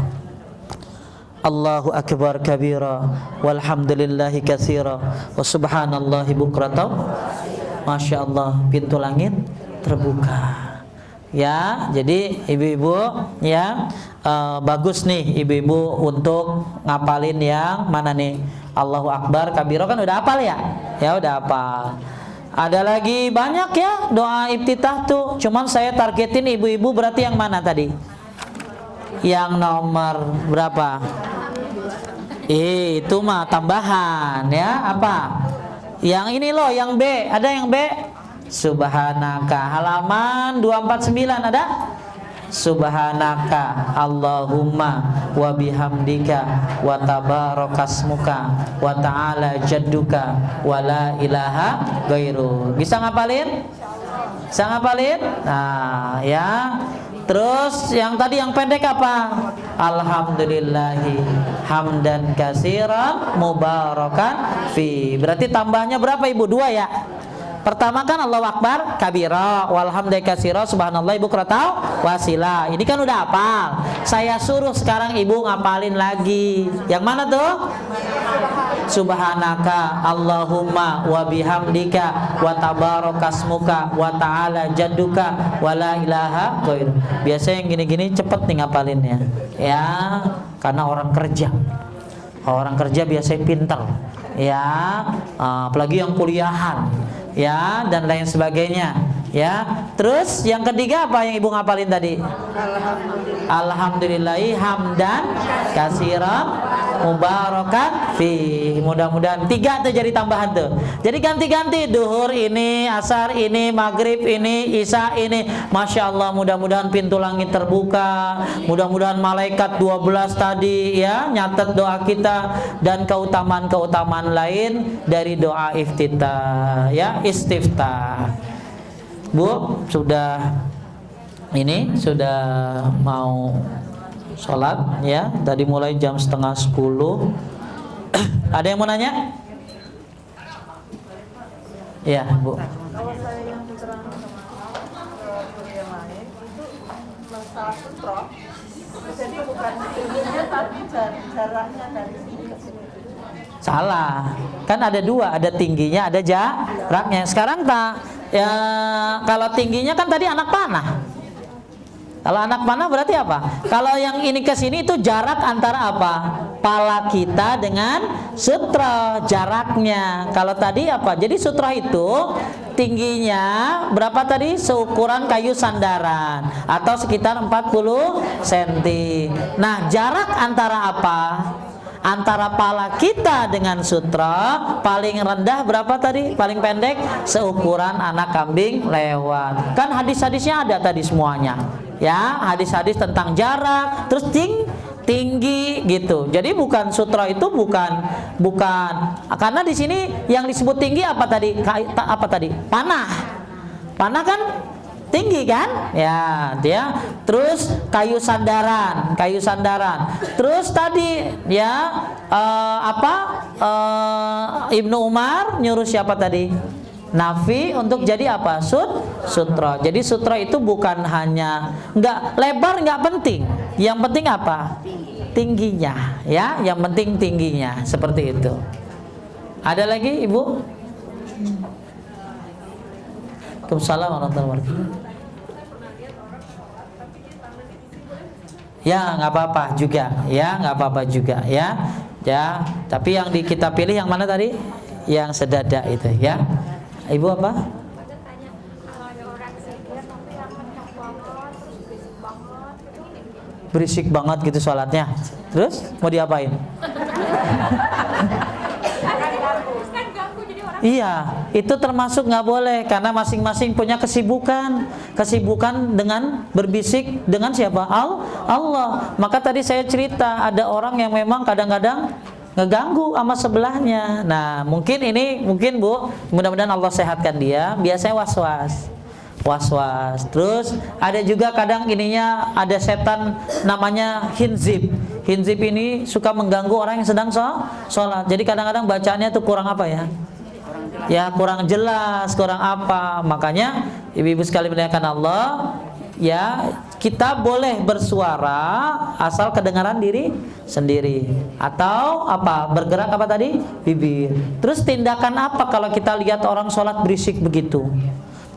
Allahu akbar kabira walhamdulillahi katsira wa subhanallahi bukratan. Masya Allah, pintu langit terbuka. Ya, jadi ibu-ibu ya, bagus nih ibu-ibu untuk ngapalin yang mana nih? Allahu Akbar kabiro kan udah hafal ya? Ya udah hafal. Ada lagi banyak ya doa iftitah tuh. Cuman saya targetin ibu-ibu berarti yang mana tadi? Yang nomor berapa? Itu mah tambahan ya, apa? Yang ini loh, yang B. Ada yang B? Subhanaka, halaman 249 ada? Subhanaka Allahumma wa bihamdika wa tabarakasmuka wa ta'ala jadduka wa la ilaha ghairu. Bisa ngapalin? Bisa ngapalin? Nah, ya. Terus yang tadi yang pendek apa? Alhamdulillahi hamdan katsiran mubarakan fi. Berarti tambahnya berapa Ibu? 2 ya? Pertama kan Allahu Akbar kabira walhamdulillah katsira subhanallah bukrata wasila. Ini kan udah hafal. Saya suruh sekarang Ibu ngapalin lagi. Yang mana tuh? Subhanaka Allahumma wa bihamdika wa tabarakasmuka wa ta'ala jadduka wa la ilaha ghairu. Biasanya yang gini-gini cepet nih ngapalinnya. Ya, karena orang kerja. Orang kerja biasanya pinter. Ya, apalagi yang kuliahan. Ya, dan lain sebagainya. Ya, terus yang ketiga apa yang Ibu ngapalin tadi? Alhamdulillahi hamdan katsiran mubarakan fi. Mudah-mudahan 3 tuh jadi tambahan tuh. Jadi ganti-ganti, duhur ini, asar ini, maghrib ini, isya ini. Masya Allah, mudah-mudahan pintu langit terbuka. Mudah-mudahan malaikat 12 tadi ya nyatet doa kita dan keutamaan-keutamaan lain dari doa iftitah ya, istiftah. Bu, sudah mau sholat ya. Tadi mulai jam 9:30. Ada yang mau nanya? Ya, Bu. Kalau saya yang keterangan sama kuliah lain itu masalah sutra. Jadi bukan ilmunya tapi jaraknya dari sini ke sini. Salah. Kan ada 2, ada tingginya, ada jaraknya. Sekarang ya, kalau tingginya kan tadi anak panah. Kalau anak panah berarti apa? Kalau yang ini ke sini itu jarak antara apa? Pala kita dengan sutra, jaraknya. Kalau tadi apa? Jadi sutra itu tingginya berapa tadi? Seukuran kayu sandaran atau sekitar 40 cm. Nah, jarak antara apa? Antara pala kita dengan sutra paling rendah berapa tadi? Paling pendek seukuran anak kambing lewat. Kan hadis-hadisnya ada tadi semuanya. Ya, hadis-hadis tentang jarak, terus tinggi gitu. Jadi bukan sutra itu bukan karena di sini yang disebut tinggi apa tadi? Apa tadi? Panah. Panah kan tinggi kan? Ya, dia. Terus kayu sandaran. Terus tadi ya Ibnu Umar nyuruh siapa tadi? Nafi untuk jadi apa? Sutra. Jadi sutra itu bukan hanya lebar nggak penting. Yang penting apa? Tingginya, ya. Yang penting tingginya seperti itu. Ada lagi, Ibu? Waalaikumsalam warahmatullahi wabarakatuh. Ya, nggak apa-apa juga, ya, nggak apa-apa juga, ya, ya. Tapi yang kita pilih yang mana tadi? Yang sedada itu, ya. Ibu apa? Berisik banget gitu sholatnya. Terus mau diapain? Iya, itu termasuk nggak boleh karena masing-masing punya kesibukan dengan berbisik dengan siapa? Allah. Maka tadi saya cerita ada orang yang memang kadang-kadang ngeganggu sama sebelahnya. Nah, mungkin Bu, mudah-mudahan Allah sehatkan dia. Biasanya was-was. Terus ada juga kadang ininya ada setan namanya hinzib. Hinzib ini suka mengganggu orang yang sedang sholat. Jadi kadang-kadang bacaannya tuh kurang apa ya? Ya, kurang jelas, kurang apa. Makanya ibu-ibu sekalian dimuliakan Allah, ya, kita boleh bersuara asal kedengaran diri sendiri atau apa? Bergerak apa tadi? Bibir. Terus tindakan apa kalau kita lihat orang sholat berisik begitu?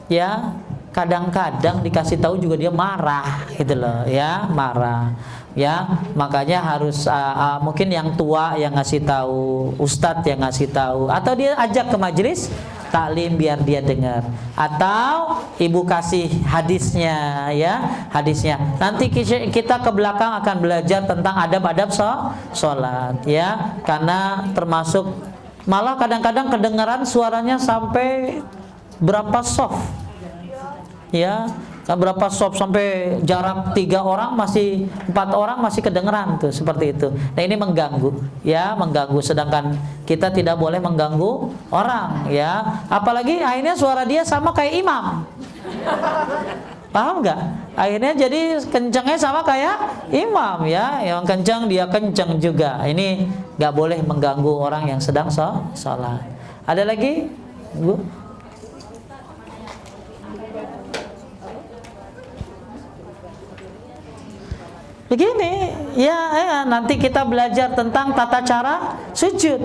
Ya, kadang-kadang dikasih tahu juga dia marah gitu loh ya, marah ya. Makanya harus mungkin yang tua yang ngasih tahu, ustadz yang ngasih tahu, atau dia ajak ke majelis taklim biar dia dengar, atau ibu kasih hadisnya ya, hadisnya. Nanti kita ke belakang akan belajar tentang adab-adab sholat ya, karena termasuk malah kadang-kadang kedengaran suaranya sampai berapa soft ya, berapa soft, sampai jarak 3 orang masih 4 orang masih kedengeran tuh, seperti itu. Nah ini mengganggu ya, mengganggu, sedangkan kita tidak boleh mengganggu orang ya, apalagi akhirnya suara dia sama kayak imam. Paham nggak? Akhirnya jadi kencangnya sama kayak imam ya, yang kencang dia kencang juga. Ini nggak boleh mengganggu orang yang sedang sholat. Ada lagi, Bu? Begini ya, nanti kita belajar tentang tata cara sujud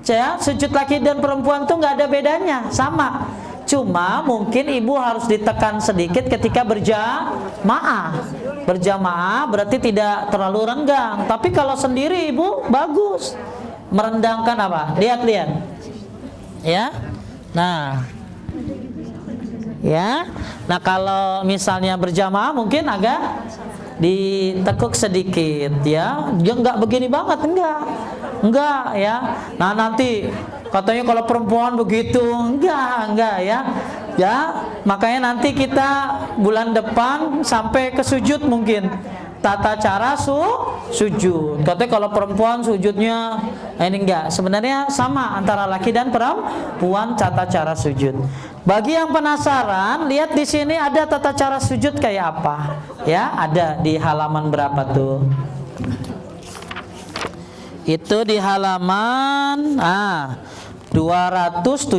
ya. Sujud laki dan perempuan tuh nggak ada bedanya, sama. Cuma mungkin ibu harus ditekan sedikit ketika berjamaah. Berjamaah berarti tidak terlalu renggang. Tapi kalau sendiri ibu bagus merendangkan apa? Lihat-lihat ya. Nah ya, nah kalau misalnya berjamaah mungkin agak ditekuk sedikit ya, dia nggak begini banget, enggak ya. Nah nanti katanya kalau perempuan begitu, enggak ya. Makanya nanti kita bulan depan sampai ke sujud mungkin tata cara sujud. Katanya kalau perempuan sujudnya ini enggak, sebenarnya sama antara laki dan perempuan tata cara sujud. Bagi yang penasaran, lihat di sini ada tata cara sujud kayak apa ya, ada di halaman berapa tuh? Itu di halaman 271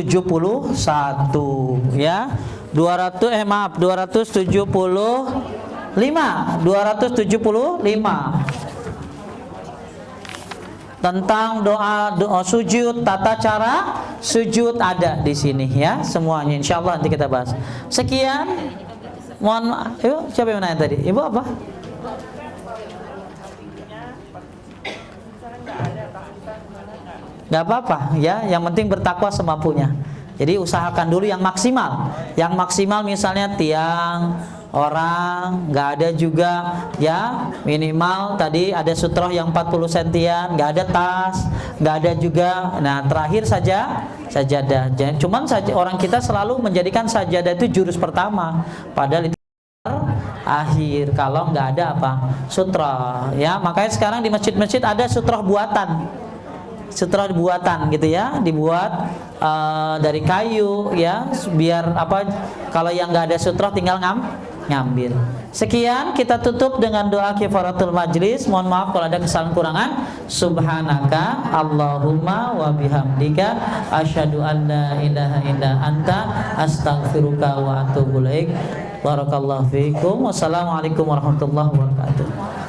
ya. 275 tentang doa sujud, tata cara sujud ada di sini ya, semuanya insyaallah nanti kita bahas. Sekian, mohon maaf. Ibu, siapa yang nanya tadi? Ibu apa? Gak apa-apa ya, yang penting bertakwa semampunya. Jadi usahakan dulu yang maksimal. Yang maksimal misalnya tiang, orang, nggak ada juga ya, minimal tadi ada sutroh yang 40 sentian, nggak ada tas, nggak ada juga. Nah terakhir sajadah. Cuman orang kita selalu menjadikan sajadah itu jurus pertama, padahal itu akhir kalau nggak ada apa sutroh ya. Makanya sekarang di masjid-masjid ada sutroh buatan gitu ya, dibuat dari kayu ya, biar apa, kalau yang nggak ada sutroh tinggal ngambil. Sekian, kita tutup dengan doa kifaratul majlis. Mohon maaf kalau ada kesalahan kurangan. Subhanaka Allahumma wa bihamdika asyhadu an la ilaha illa anta astaghfiruka wa atubu ilaik. Barakallahu fiikum. Wassalamualaikum warahmatullahi wabarakatuh.